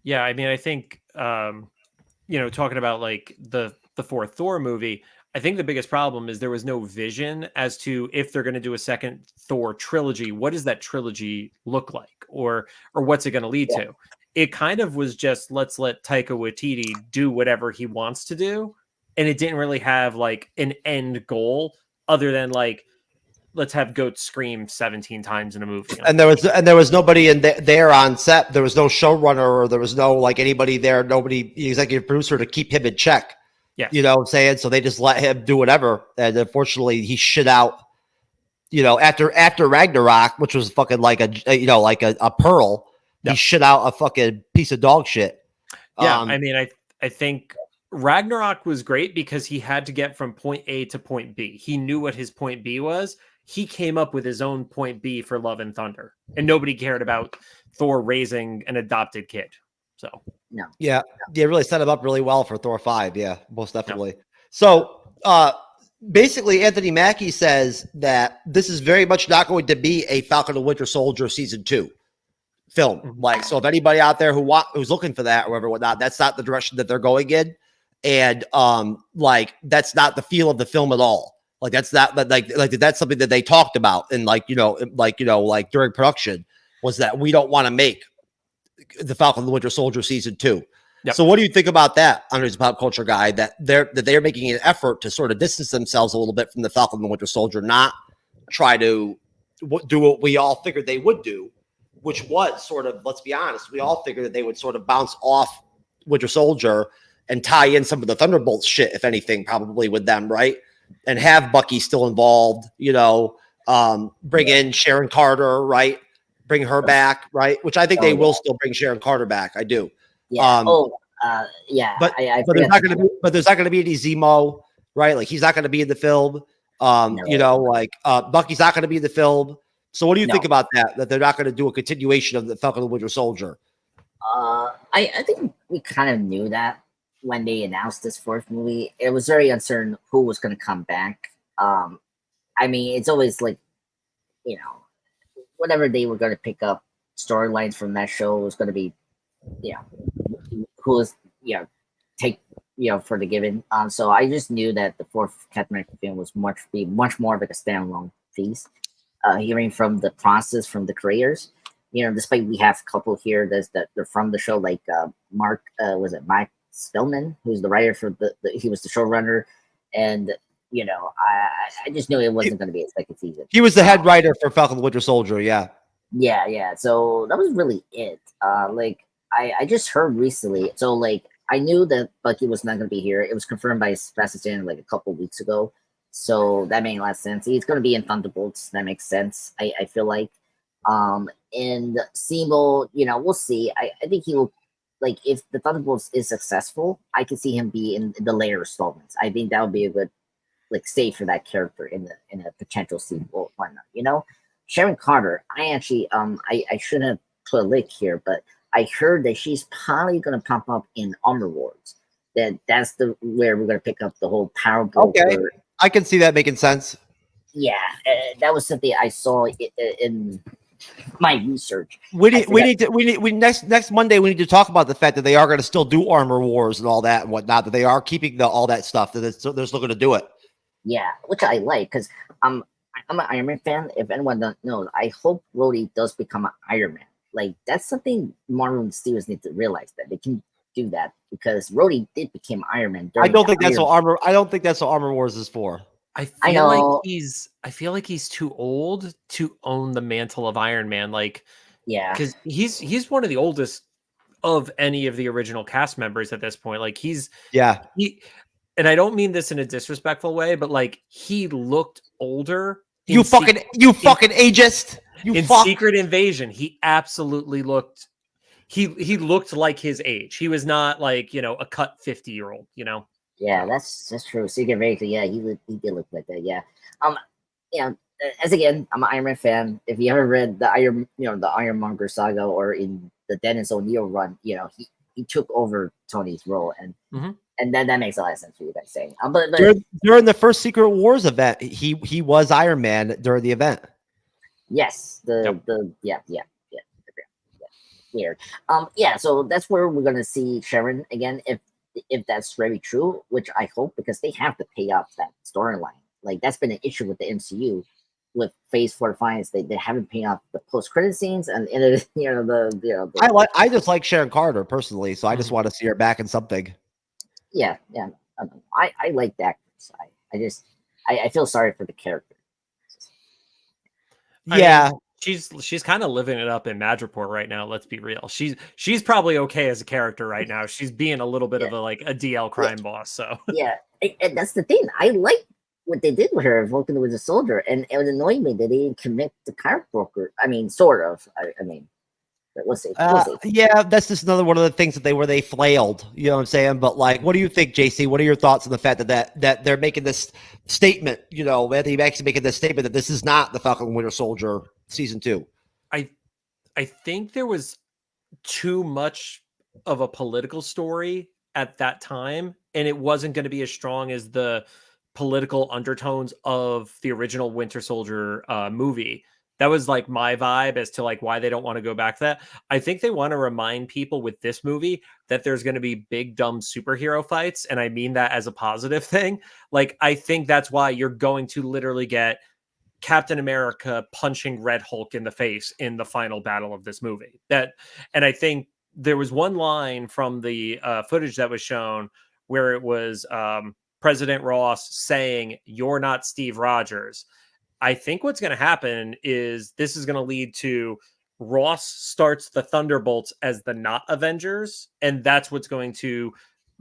Yeah, I mean, I think talking about like the fourth Thor movie, I think the biggest problem is there was no vision as to if they're going to do a second Thor trilogy. What does that trilogy look like, or what's it going to lead to? It kind of was just let's let Taika Waititi do whatever he wants to do, and it didn't really have like an end goal other than like let's have goats scream 17 times in a movie. And there was nobody there on set. There was no showrunner, or there was no like anybody there, nobody executive producer to keep him in check. Yeah, you know what I'm saying? So they just let him do whatever. And unfortunately, he shit out, after Ragnarok, which was fucking like a pearl, he shit out a fucking piece of dog shit. Yeah, I mean, I think Ragnarok was great because he had to get from point A to point B. He knew what his point B was. He came up with his own point B for Love and Thunder, and nobody cared about Thor raising an adopted kid. So yeah, really set him up really well for Thor 5. Yeah, most definitely. So basically, Anthony Mackie says that this is very much not going to be a Falcon and Winter Soldier season 2 film. Like, so if anybody out there who's looking for that or whatnot, that's not the direction that they're going in, and like that's not the feel of the film at all. Like that's not like that's something that they talked about, and like during production was that we don't want to make the Falcon and the Winter Soldier season 2. Yep. So what do you think about that, under his pop culture guy, that they're making an effort to sort of distance themselves a little bit from the Falcon and the Winter Soldier, not try to do what we all figured they would do, which was sort of, let's be honest, we all figured that they would sort of bounce off Winter Soldier and tie in some of the Thunderbolts shit, if anything, probably with them, right? And have Bucky still involved, bring in Sharon Carter, right? Bring her back, right? Which I think they will still bring Sharon Carter back. I do. Yeah. But there's not going to be any Zemo, right? Like he's not going to be in the film. Bucky's not going to be in the film. So what do you think about that? That they're not going to do a continuation of the Falcon and the Winter Soldier? I think we kind of knew that when they announced this fourth movie. It was very uncertain who was going to come back. I mean, it's always like, whatever they were going to pick up storylines from that show was going to be, who was, take, for the given. So I just knew that the fourth Captain America film was much more of like a standalone piece. Hearing from the process from the creators, despite we have a couple here that they're from the show, like Mark Spellman, who's the writer for he was the showrunner, and I just knew it wasn't going to be a second season. He was the head writer for Falcon and the Winter Soldier, yeah. Yeah. So that was really it. I just heard recently, so like I knew that Bucky was not going to be here. It was confirmed by Sebastian like a couple of weeks ago. So that made a lot of sense. He's going to be in Thunderbolts. That makes sense. I feel like. And Zemo, we'll see. I think he will, like, if the Thunderbolts is successful, I can see him be in the later installments. I think that would be a good, like, stay for that character in a potential sequel. Why not? Sharon Carter. I actually, I shouldn't have put a link here, but I heard that she's probably going to pop up in Armor Wars. That's where we're going to pick up the whole power broker. Okay. I can see that making sense. Yeah, that was something I saw in my research. Next Monday we need to talk about the fact that they are going to still do Armor Wars and all that and whatnot. That they are keeping all that stuff. That they're still going to do it. Yeah, which I like because I'm an Iron Man fan. If anyone don't know, I hope Rhodey does become an Iron Man. Like that's something Marvel and Studios need to realize that they can do that because Rhodey did become Iron Man. I don't think that's what Armor Wars is for. I feel like he's too old to own the mantle of Iron Man. Like, yeah, because he's one of the oldest of any of the original cast members at this point. Like and I don't mean this in a disrespectful way, but like he looked older. You fucking ageist. Secret Invasion, he absolutely looked. He looked like his age. He was not like a cut 50-year-old. Yeah, that's true. Secret Invasion, yeah, he did look like that. Yeah, as again, I'm an Iron Man fan. If you ever read the Ironmonger saga or in the Dennis O'Neil run, he took over Tony's role, and that makes a lot of sense for you guys saying. But during the first Secret Wars event, he was Iron Man during the event. Yes, weird. So that's where we're gonna see Sharon again. If if that's very true, which I hope, because they have to pay off that storyline. Like that's been an issue with the MCU with Phase 4 Finance. They haven't paid off the post credit scenes and I just like Sharon Carter personally, so I just want to see her back in something. Yeah. I like that. I feel sorry for the character. Yeah. She's kind of living it up in Madripoor right now. Let's be real. She's probably okay as a character right now. She's being a little bit of a DL crime boss. So and that's the thing. I like what they did with her, Vulcan the Winter Soldier, and it annoyed me that they didn't commit the chiropractor. I mean, sort of. I mean, but we'll see. Yeah, that's just another one of the things that they flailed. You know what I'm saying? But like, what do you think, JC? What are your thoughts on the fact that they're making this statement? You know, that they're actually making this statement that this is not the Falcon Winter Soldier season 2. I think there was too much of a political story at that time, and it wasn't going to be as strong as the political undertones of the original Winter Soldier movie. That was like my vibe as to like why they don't want to go back to that. I think they want to remind people with this movie that there's going to be big dumb superhero fights, and I mean that as a positive thing. Like I think that's why you're going to literally get Captain America punching Red Hulk in the face in the final battle of this movie. And I think there was one line from the footage that was shown where it was President Ross saying, "You're not Steve Rogers." I think what's going to happen is this is going to lead to Ross starts the Thunderbolts as the not Avengers, and that's what's going to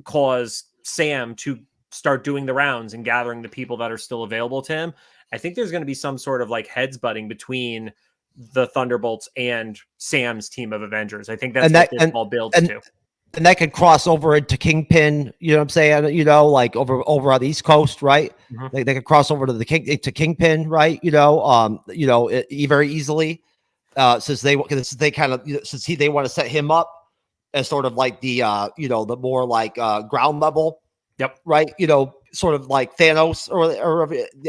cause Sam to start doing the rounds and gathering the people that are still available to him. I think there's going to be some sort of like heads butting between the Thunderbolts and Sam's team of Avengers. I think that's what this all builds to. And that could cross over into Kingpin, you know what I'm saying? You know, like over on the East Coast, right? They could cross over to Kingpin, right? Very easily. Since they want to set him up as sort of like the the more like ground level. Yep. Right. Sort of like Thanos or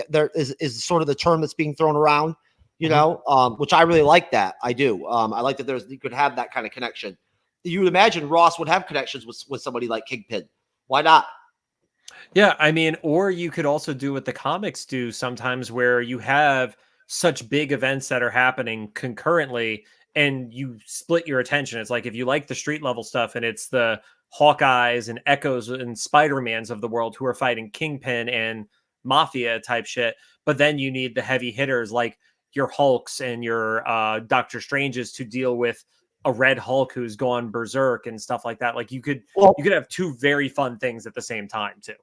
there is sort of the term that's being thrown around, which I really like that. I do. I like that you could have that kind of connection. You would imagine Ross would have connections with somebody like Kingpin. Why not? Yeah. I mean, or you could also do what the comics do sometimes where you have such big events that are happening concurrently and you split your attention. It's like, if you like the street level stuff and it's the Hawkeyes and Echoes and Spider-Mans of the world who are fighting Kingpin and Mafia type shit, but then you need the heavy hitters like your Hulks and your Doctor Stranges to deal with a Red Hulk who's gone berserk and stuff like that. Like you could have two very fun things at the same time too.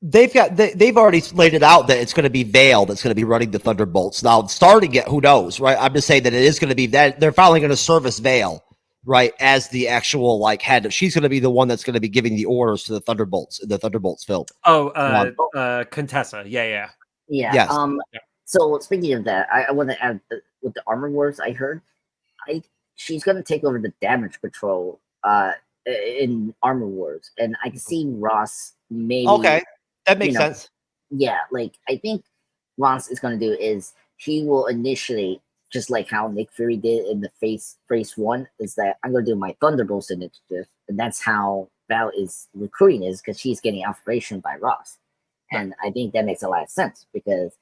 They've already laid it out that it's going to be Vale that's going to be running the Thunderbolts. Now starting it, who knows, right? I'm just saying that it is going to be that they're finally going to service Vale, right, as the actual like head. She's going to be the one that's going to be giving the orders to the Thunderbolts in the Thunderbolts film. Contessa. Yeah. Yes. So speaking of that, I want to add with the Armor Wars I heard, she's going to take over the Damage Patrol in Armor Wars, and I can see Ross maybe. Okay, that makes sense. Yeah, like I think Ross is going to do is he will initiate, just like how Nick Fury did in the Phase 1, is that I'm going to do my Thunderbolts initiative, and that's how Val is recruiting is because she's getting inspiration by Ross, and I think that makes a lot of sense because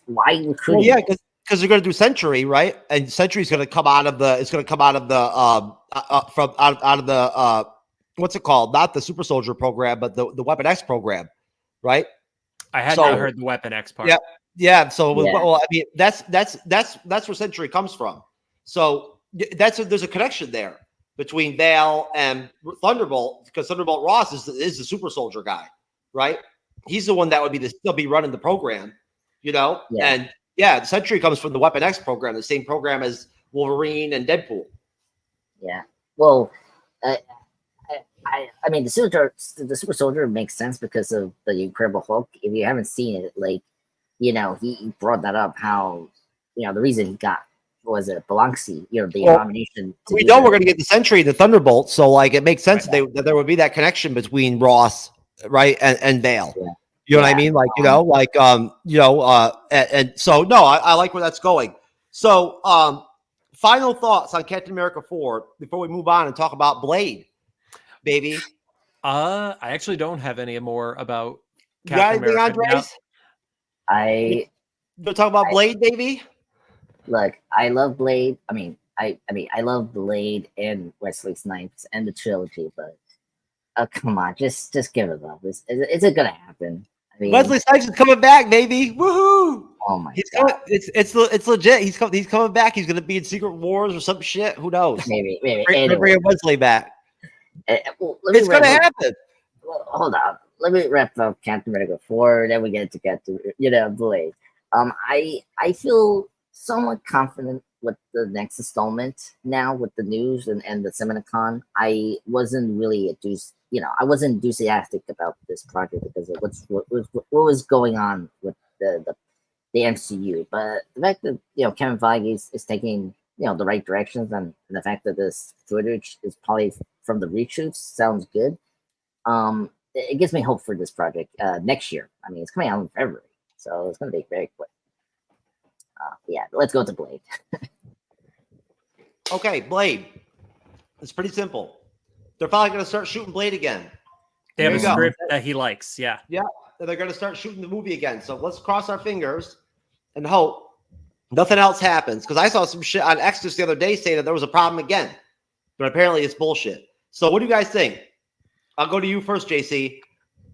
why recruiting? Well, yeah, because they're going to do Sentry, right? And Sentry's going to come out of the. It's going to come out of the out of the what's it called? Not the Super Soldier program, but the Weapon X program, right? I had not heard the Weapon X part. Yeah. So, well, I mean, that's where Sentry comes from. So there's a connection there between Vale and Thunderbolt because Thunderbolt Ross is the Super Soldier guy, right? He's the one that would still be running the program, and. Yeah, the Sentry comes from the Weapon X program, the same program as Wolverine and Deadpool. Yeah. Well, I mean, the Super Soldier makes sense because of the Incredible Hulk. If you haven't seen it, he brought that up. How the reason he got Belanxi, the abomination. We know we're going to get the Sentry, the Thunderbolt, so it makes sense that there would be that connection between Ross, right, and Vale. Yeah. You know what I mean? And so, no, I like where that's going. So, final thoughts on Captain America 4 before we move on and talk about Blade, baby. I actually don't have any more about You got Captain anything, America. Andres? I You talk about Blade, baby? look. I love Blade. I love Blade and Wesley Snipes and the trilogy, but come on, just give it up. Is it gonna happen? I mean, Wesley Snipes is coming back, baby! Woohoo! oh my He's god, coming, it's legit. He's coming back. He's gonna be in Secret Wars or some shit. Who knows? maybe. Bring Anyway, Wesley back. well, let me It's gonna wrap up- happen. well, hold on. Let me wrap up Captain America 4, then we get to Blade. I feel somewhat confident with the next installment now with the news and the CinemaCon. I wasn't really I wasn't enthusiastic about this project because of what was going on with the MCU. But the fact that Kevin Feige is taking the right directions, and the fact that this footage is probably from the reshoots sounds good. It gives me hope for this project next year. I mean, it's coming out in February, so it's going to be very quick. Yeah, let's go to Blade. Okay, Blade. It's pretty simple. They're probably going to start shooting Blade again. They have There a you go. script that he likes. Yeah. Yeah, and they're going to start shooting the movie again. So let's cross our fingers and hope nothing else happens. Because I saw some shit on X just the other day saying that there was a problem again, but apparently it's bullshit. So what do you guys think? I'll go to you first, JC.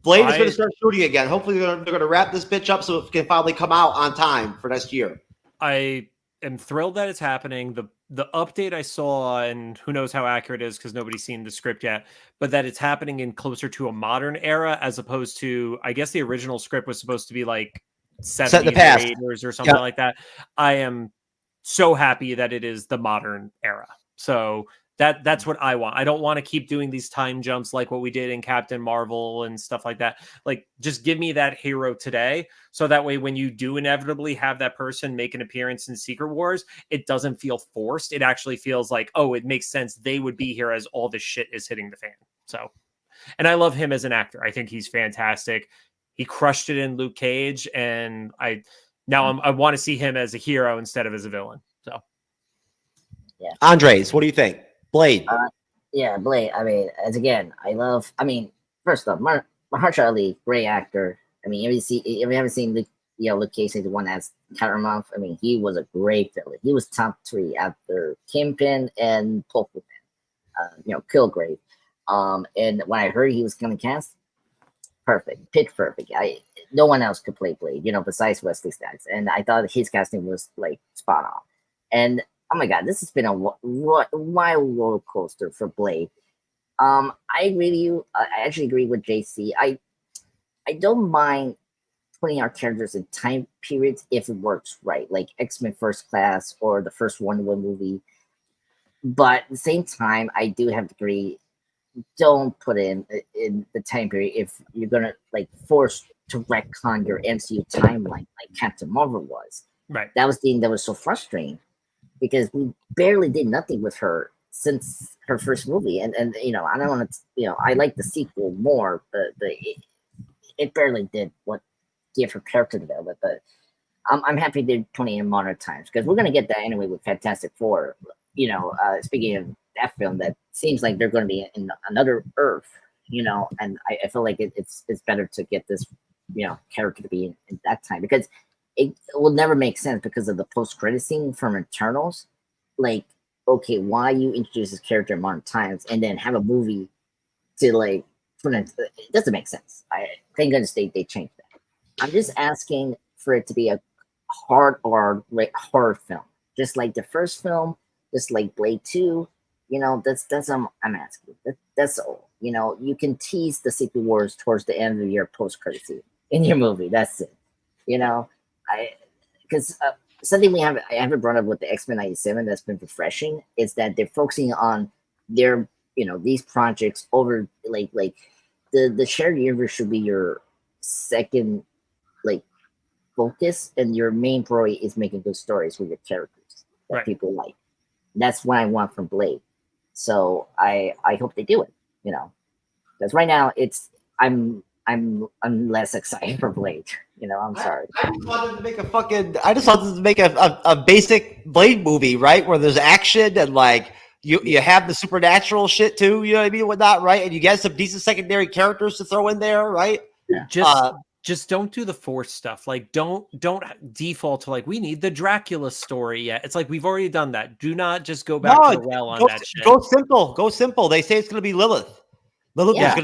Blade is going to start shooting again. Hopefully they're going to wrap this bitch up so it can finally come out on time for next year. I am thrilled that it's happening. The update I saw, and who knows how accurate it is because nobody's seen the script yet, but that it's happening in closer to a modern era as opposed to, I guess the original script was supposed to be like 70s or 80s or something like that. I am so happy that it is the modern era. So that's what I want. I don't want to keep doing these time jumps like what we did in Captain Marvel and stuff like that. Like, just give me that hero today. So that way, when you do inevitably have that person make an appearance in Secret Wars, it doesn't feel forced. It actually feels like, oh, it makes sense. They would be here as all this shit is hitting the fan. So, and I love him as an actor. I think he's fantastic. He crushed it in Luke Cage. And I want to see him as a hero instead of as a villain. So, yeah. Andres, what do you think? Blade. Yeah, Blade. I mean, first off, Mahershala Ali, great actor. I mean, if you haven't seen Luke Cage, the one as Countermonth, I mean, he was a great villain. He was top 3 after Kingpin and Pulpwoman, Kilgrave. And when I heard he was going to cast, perfect, pitch perfect. No one else could play Blade, besides Wesley Snipes. And I thought his casting was like spot on. And oh my god, this has been a wild roller coaster for Blade. I agree with you. I actually agree with JC. I don't mind putting our characters in time periods if it works right, like X-Men First Class or the first Wonder Woman movie. But at the same time, I do have to agree, don't put in the time period if you're gonna force to retcon your MCU timeline like Captain Marvel was. Right. That was the thing that was so frustrating, because we barely did nothing with her since her first movie. And I don't want to, I like the sequel more, but it barely did what gave her character development. But I'm happy they're putting in modern times, because we're going to get that anyway with Fantastic Four. Speaking of that film, that seems like they're going to be in another Earth, and I feel like it's better to get this, character to be in that time, because it will never make sense because of the post-credit scene from Eternals. Like, okay, why you introduce this character in modern times and then have a movie to it doesn't make sense. Thank goodness they changed that. I'm just asking for it to be a hard horror film, just like the first film, just like Blade 2. That's I'm asking. That's all. You can tease the Secret Wars towards the end of your post-credit scene in your movie. That's it. Because something I haven't brought up with the X-Men 97 that's been refreshing is that they're focusing on their these projects over like the shared universe should be your second focus, and your main priority is making good stories with your characters that people like. That's what I want from Blade. So I hope they do it. Because right now I'm less excited for Blade. I'm sorry. I just wanted to make a basic Blade movie, right? Where there's action and You have the supernatural shit too, you know what I mean? Whatnot, right? And you get some decent secondary characters to throw in there, right? Just don't do the Force stuff. Like, don't default to like we need the Dracula story yet. It's like we've already done that. Do not just go back to the well on that shit. Go simple. Go simple. They say it's going to be Lilith. Lilith is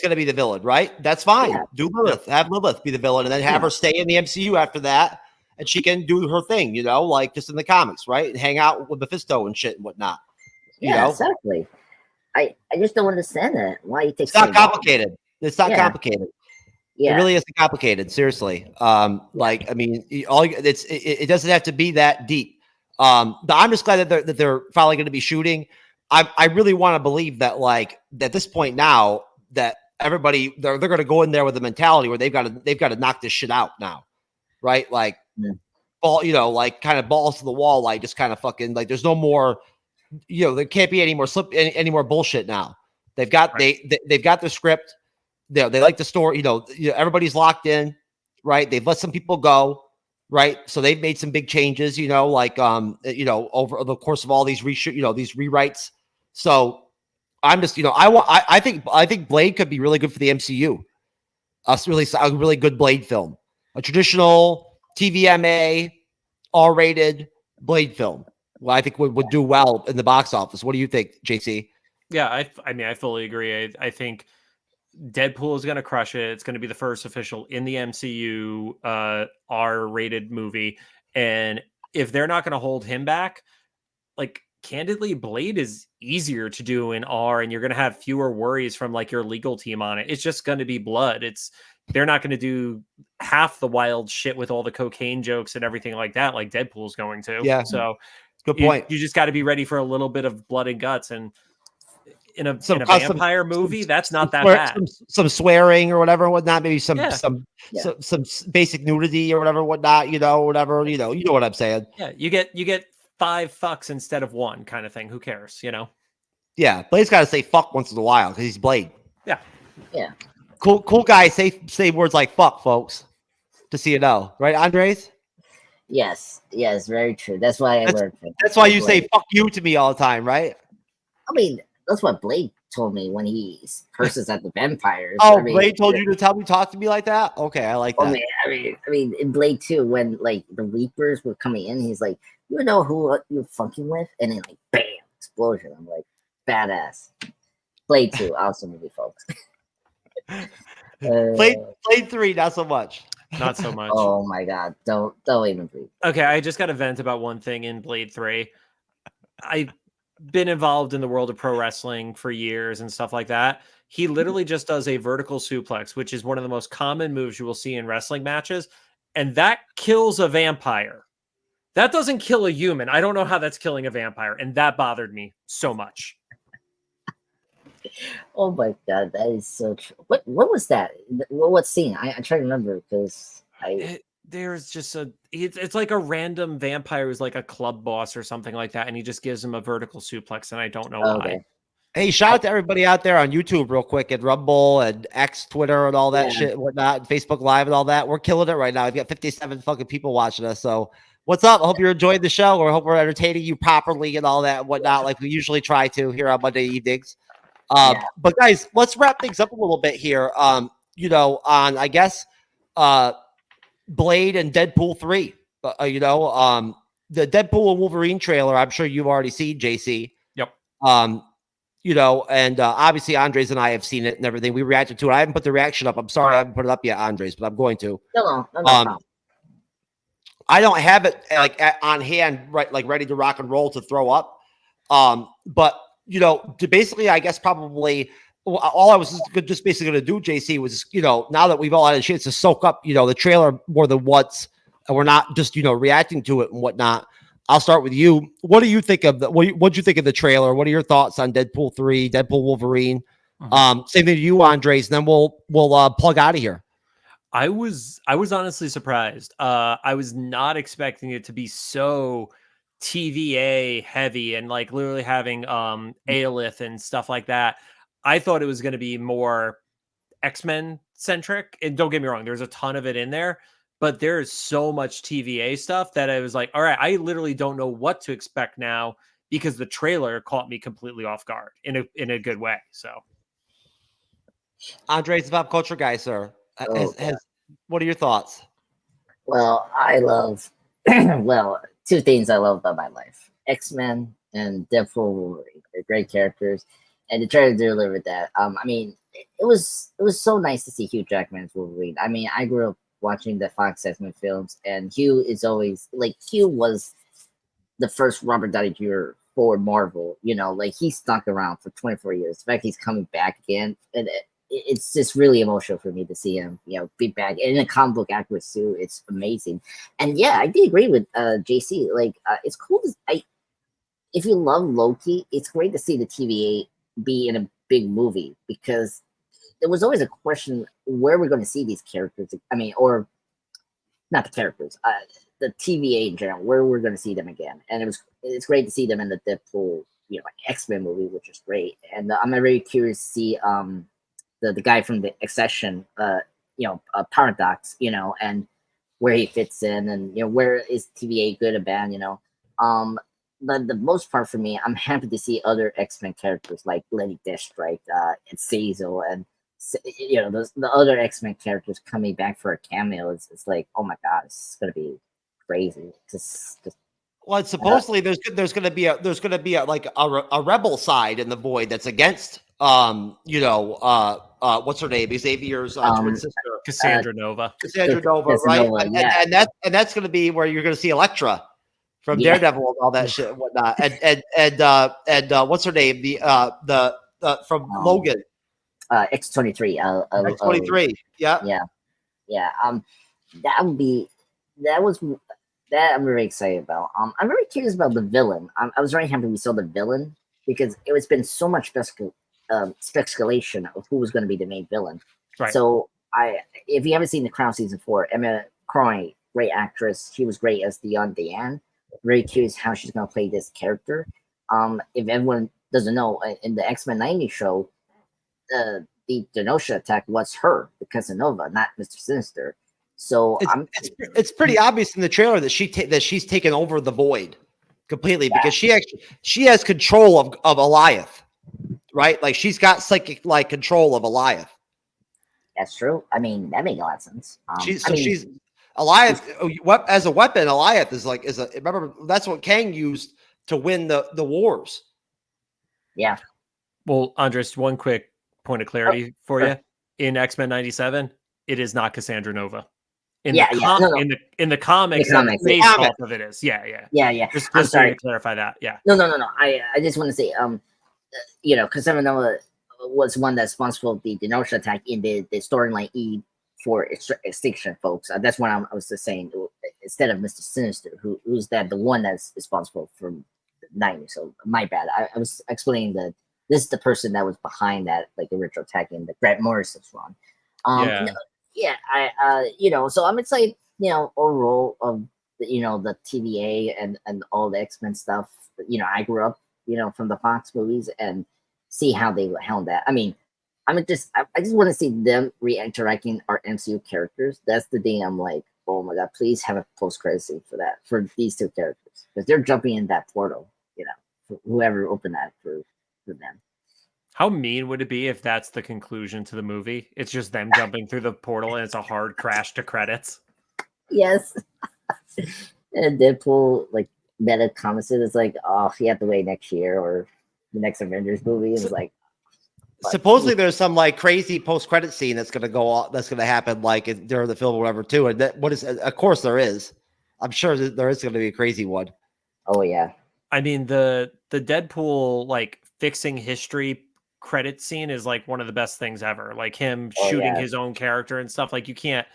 going to be the villain, right? That's fine. Yeah. Do Lilith. Have Lilith be the villain, and then have her stay in the MCU after that, and she can do her thing, you know, like just in the comics, right? And hang out with Mephisto and shit and whatnot. You know? Exactly. I just don't understand that. Why you take it's not complicated. It's not complicated. Yeah. It really isn't complicated. Seriously. Like, I mean, it doesn't have to be that deep. I'm just glad that they're finally going to be shooting. I really want to believe that, like, at this point now, that everybody they're going to go in there with the mentality where they've got to knock this shit out now, right? Like, ball, you know, like kind of balls to the wall, like just kind of fucking like. There's no more. You know, there can't be any more bullshit now. They've got they've got the script. They like the story. You know, everybody's locked in, right? They've let some people go, right? So they've made some big changes. You know, like you know, over the course of all these these rewrites. So I'm just, you know, I think Blade could be really good for the MCU. A really good Blade film, a traditional TVMA R-rated Blade film. Well, I think would do well in the box office. What do you think, JC? Yeah, I mean, I fully agree. I think Deadpool is going to crush it. It's going to be the first official in the MCU R-rated movie. And if they're not going to hold him back, like, candidly, Blade is easier to do in R, and you're going to have fewer worries from like your legal team on it. It's just going to be blood. They're not going to do half the wild shit with all the cocaine jokes and everything like that, like Deadpool's going to. Yeah. So good point. You just got to be ready for a little bit of blood and guts. And in a vampire movie, that's not that bad. Some swearing or whatever, whatnot. Maybe some basic nudity or whatever, whatnot. You know, whatever. You know what I'm saying. Yeah, you get 5 fucks instead of 1, kind of thing. Who cares? You know. Yeah, Blade's got to say fuck once in a while because he's Blade. Yeah. Cool guy. Say words like fuck, folks. To see it know, right, Andres? Yes, very true. That's why I learned. That's why you say fuck you to me all the time, right? I mean, that's what Blade told me when he curses at the vampires. Oh, Blade told you to talk to me like that? Okay, I like that. I mean, in Blade 2, when like the Reapers were coming in, he's like, "You know who you're fucking with?" And then like, bam, explosion. I'm like, badass. Blade 2, awesome movie, folks. Blade 3, not so much. Not so much. Oh my god, don't even breathe. Okay, I just got to vent about one thing in Blade 3. I've been involved in the world of pro wrestling for years and stuff like that. He literally just does a vertical suplex, which is one of the most common moves you will see in wrestling matches, and that kills a vampire. That doesn't kill a human. I don't know how that's killing a vampire, and that bothered me so much. Oh my god, that is so true. What was that? What scene? I try to remember because there's just it's like a random vampire who's like a club boss or something like that, and he just gives him a vertical suplex, and I don't know why. Hey, shout out to everybody out there on YouTube real quick, and Rumble and X, Twitter, and all that shit and whatnot, and Facebook Live and all that. We're killing it right now. We've got 57 fucking people watching us. So what's up? I hope you're enjoying the show, or I hope we're entertaining you properly and all that and whatnot, like we usually try to here on Monday evenings. But guys, let's wrap things up a little bit here. You know, on I guess Blade and Deadpool 3. You know, the Deadpool and Wolverine trailer, I'm sure you've already seen, JC. Yep. You know, and obviously Andres and I have seen it and everything. We reacted to it. I haven't put the reaction up. I'm sorry I haven't put it up yet, Andres, but I'm going to. No. I don't have it like on hand, right, like ready to rock and roll to throw up. But you know, basically, I guess probably all I was just basically going to do, JC, was, you know, now that we've all had a chance to soak up, you know, the trailer more than once, and we're not just, you know, reacting to it and whatnot. I'll start with you. What do you think of what'd you think of the trailer? What are your thoughts on Deadpool 3, Deadpool Wolverine? Same thing to you, Andres, and then we'll plug out of here. I was honestly surprised. I was not expecting it to be so TVA heavy and like literally having Aelith and stuff like that. I thought it was going to be more X-Men centric, and don't get me wrong, there's a ton of it in there, but there is so much TVA stuff that I was like, all right, I literally don't know what to expect now because the trailer caught me completely off guard in a good way. So, Andre's the pop culture guy, sir. What are your thoughts? Well, I love well, two things I love about my life: X-Men and Deadpool and Wolverine. They're great characters, and the trailer delivered that. I mean, it was so nice to see Hugh Jackman's Wolverine. I mean, I grew up watching the Fox X-Men films, and Hugh is always like Hugh was the first Robert Downey Jr. for Marvel. You know, like he stuck around for 24 years. The fact he's coming back again, and it's just really emotional for me to see him, be back in a comic book actress too. It's amazing, and yeah, I do agree with JC. Like, it's cool. If you love Loki, it's great to see the TVA be in a big movie, because there was always a question where we're going to see these characters. I mean, or not the characters, the TVA in general, where we're going to see them again. And it's great to see them in the Deadpool, X-Men movie, which is great. And I'm very curious to see the guy from the Accession, Paradox, and where he fits in, and where is TVA good or bad, But the most part for me, I'm happy to see other X-Men characters like Lady Deathstrike, and Cecil, and the other X-Men characters coming back for a cameo. It's like, oh my god, it's gonna be crazy. Well, supposedly there's going to be a rebel side in the Void that's against what's her name, Xavier's twin sister, Cassandra Nova. Cassandra Nova, right? And that's going to be where you're going to see Elektra from Daredevil and all that shit and whatnot. And what's her name? The from Logan. X-23. X-23. Yeah. That I'm very excited about. I'm very curious about the villain. I was very happy we saw the villain, because it's been so much speculation of who was going to be the main villain. Right. So if you haven't seen The Crown season 4, Emma Croy, great actress. She was great as Diane. Very curious how she's going to play this character. If everyone doesn't know, in the X-Men 90 show, the Genosha attack was her, the Casanova, not Mr. Sinister. So it's pretty obvious in the trailer that she's taken over the Void completely, because she has control of Alioth, right? Like, she's got psychic control of Alioth. That's true. I mean, that makes a lot of sense. She's Alioth as a weapon. Alioth remember, that's what Kang used to win the wars. Yeah. Well, Andres, one quick point of clarity for you. In X-Men 97, it is not Cassandra Nova. In the comics, based off of it is. Yeah. Just sorry to clarify that. Yeah. No. I just want to say, Cassandra Nova was one that's responsible for the Genosha attack in the storyline E for Extinction, folks. That's what I was just saying, instead of Mr. Sinister, who's the one that's responsible for 90. So my bad. I was explaining that this is the person that was behind that, like, the original attack in the Grant Morrison's run. So I'm excited, overall of the TVA and all the X-Men stuff. I grew up, from the Fox movies, and see how they handle that. I mean, I just want to see them re-interacting our MCU characters. That's the thing. I'm like, oh my god, please have a post-credit scene for these two characters, because they're jumping in that portal. For whoever opened that for them. How mean would it be if that's the conclusion to the movie? It's just them jumping through the portal and it's a hard crash to credits. Yes. And Deadpool, meta comments, it's like, oh, you have to wait next year or the next Avengers movie. It's supposedly there's some crazy post-credit scene that's going to go on, that's going to happen during the film or whatever too. And of course there is. I'm sure that there is going to be a crazy one. Oh yeah. I mean, the Deadpool fixing history credit scene is one of the best things ever. Him shooting his own character and stuff. You can't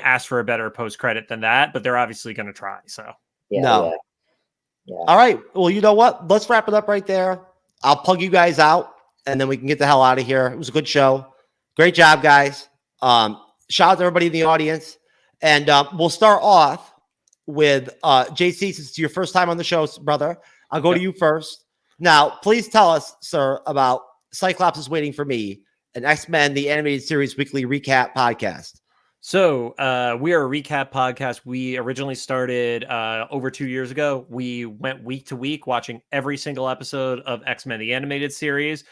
ask for a better post credit than that, but they're obviously going to try. So Yeah. All right. Well, you know what? Let's wrap it up right there. I'll plug you guys out, and then we can get the hell out of here. It was a good show. Great job, guys. Shout out to everybody in the audience. And we'll start off with JC, since it's your first time on the show, brother. I'll go to you first. Now, please tell us, sir, about Cyclops is Waiting for Me, an X-Men, the Animated Series weekly recap podcast. So we are a recap podcast. We originally started over 2 years ago. We went week to week watching every single episode of X-Men the Animated Series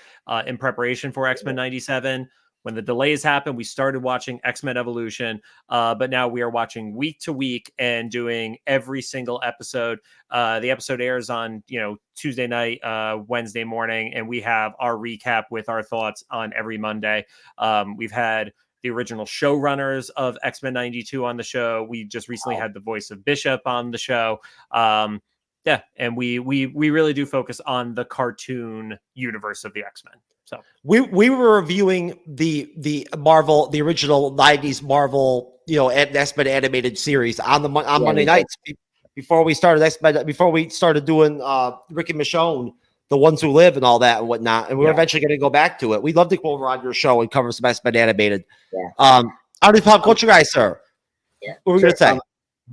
in preparation for X-Men 97. When the delays happened, we started watching X-Men Evolution, but now we are watching week to week and doing every single episode. The episode airs on Tuesday night, Wednesday morning, and we have our recap with our thoughts on every Monday. We've had the original showrunners of X-Men 92 on the show. We just recently had the voice of Bishop on the show. Yeah, and we really do focus on the cartoon universe of the X-Men. So we were reviewing the Marvel, the original 90s Marvel, X-Men animated series on Monday nights before we started X-Men, before we started doing Rick and Michonne, The Ones Who Live and all that and whatnot. And we're eventually going to go back to it. We'd love to go over on your show and cover some X-Men animated. Yeah. How do pop culture guys, sir? Yeah. What were you going to say?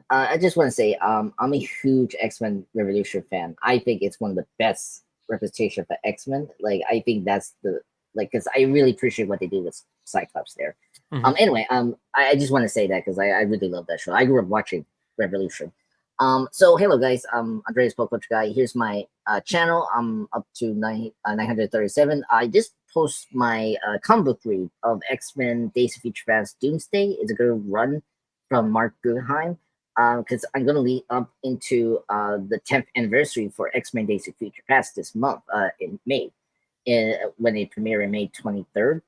I just want to say, I'm a huge X-Men Revolution fan. I think it's one of the best representation for X-Men. Like, I think that's because I really appreciate what they do with Cyclops there. Anyway, I just want to say that because I really love that show. I grew up watching Revolution. So hello guys, Andreas Pop Culture Guy. Here's my channel. I'm up to 937. I just post my comic book read of X-Men Days of Future Past Doomsday. It's a good run from Mark Guggenheim. Because I'm going to lead up into the 10th anniversary for X-Men Days of Future Past this month in May, when they premiere in May 23rd,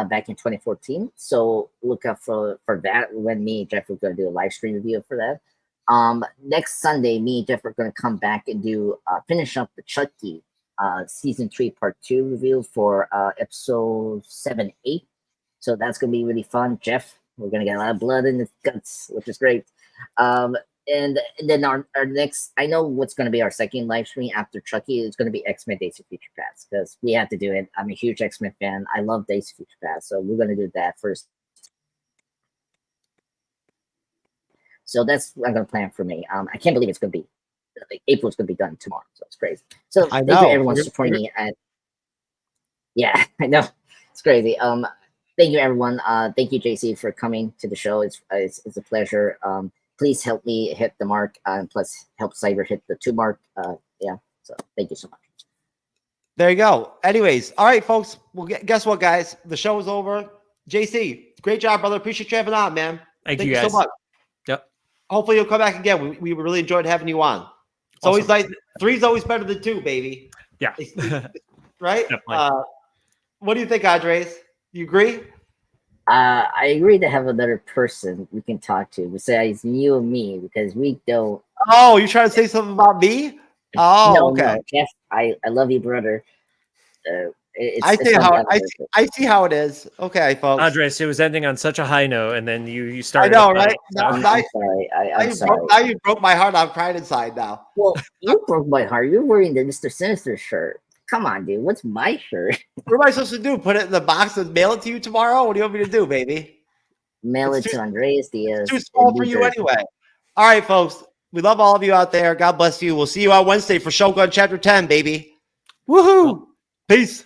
back in 2014. So look out for that when me and Jeff are going to do a live stream review for that. Next Sunday, me and Jeff are going to come back and do finish up the Chucky season 3 part 2 review for episode 7-8. So that's going to be really fun. Jeff, we're going to get a lot of blood in the guts, which is great. And then our next, I know what's going to be our second live stream after Chucky is going to be X-Men Days of Future Past, because we have to do it. I'm a huge X-Men fan. I love Days of Future Past, so we're going to do that first. So that's what I'm going to plan for me. I can't believe it's going to be April's going to be done tomorrow, so it's crazy. So thank you everyone supporting me. Yeah, I know it's crazy. Thank you everyone. Thank you JC for coming to the show. It's a pleasure. Please help me hit the mark, and plus help Cyber hit the 2 mark. Yeah, so thank you so much. There you go. Anyways, all right, folks. Well, guess what, guys? The show is over. JC, great job, brother. Appreciate you having on, man. Thank you guys so much. Yep. Hopefully you'll come back again. We really enjoyed having you on. It's always like 3 is always better than 2, baby. Yeah. Right? What do you think, Andres? You agree? I agree to have another person we can talk to besides you and me, because we don't. Oh, you're trying to say something about me? Oh, no, okay. No, Jeff, I love you, brother. I see how it is. Okay, folks. Andres, it was ending on such a high note, and then you started. I know, right? I'm sorry. I'm sorry. Now you broke my heart. I'm crying inside now. Well, you broke my heart. You're wearing the Mr. Sinister shirt. Come on, dude. What's my shirt? What am I supposed to do? Put it in the box and mail it to you tomorrow? What do you want me to do, baby? Mail it to Andreas Diaz. It's too small for you anyway. All right, folks. We love all of you out there. God bless you. We'll see you on Wednesday for Shogun Chapter 10, baby. Woohoo! Peace.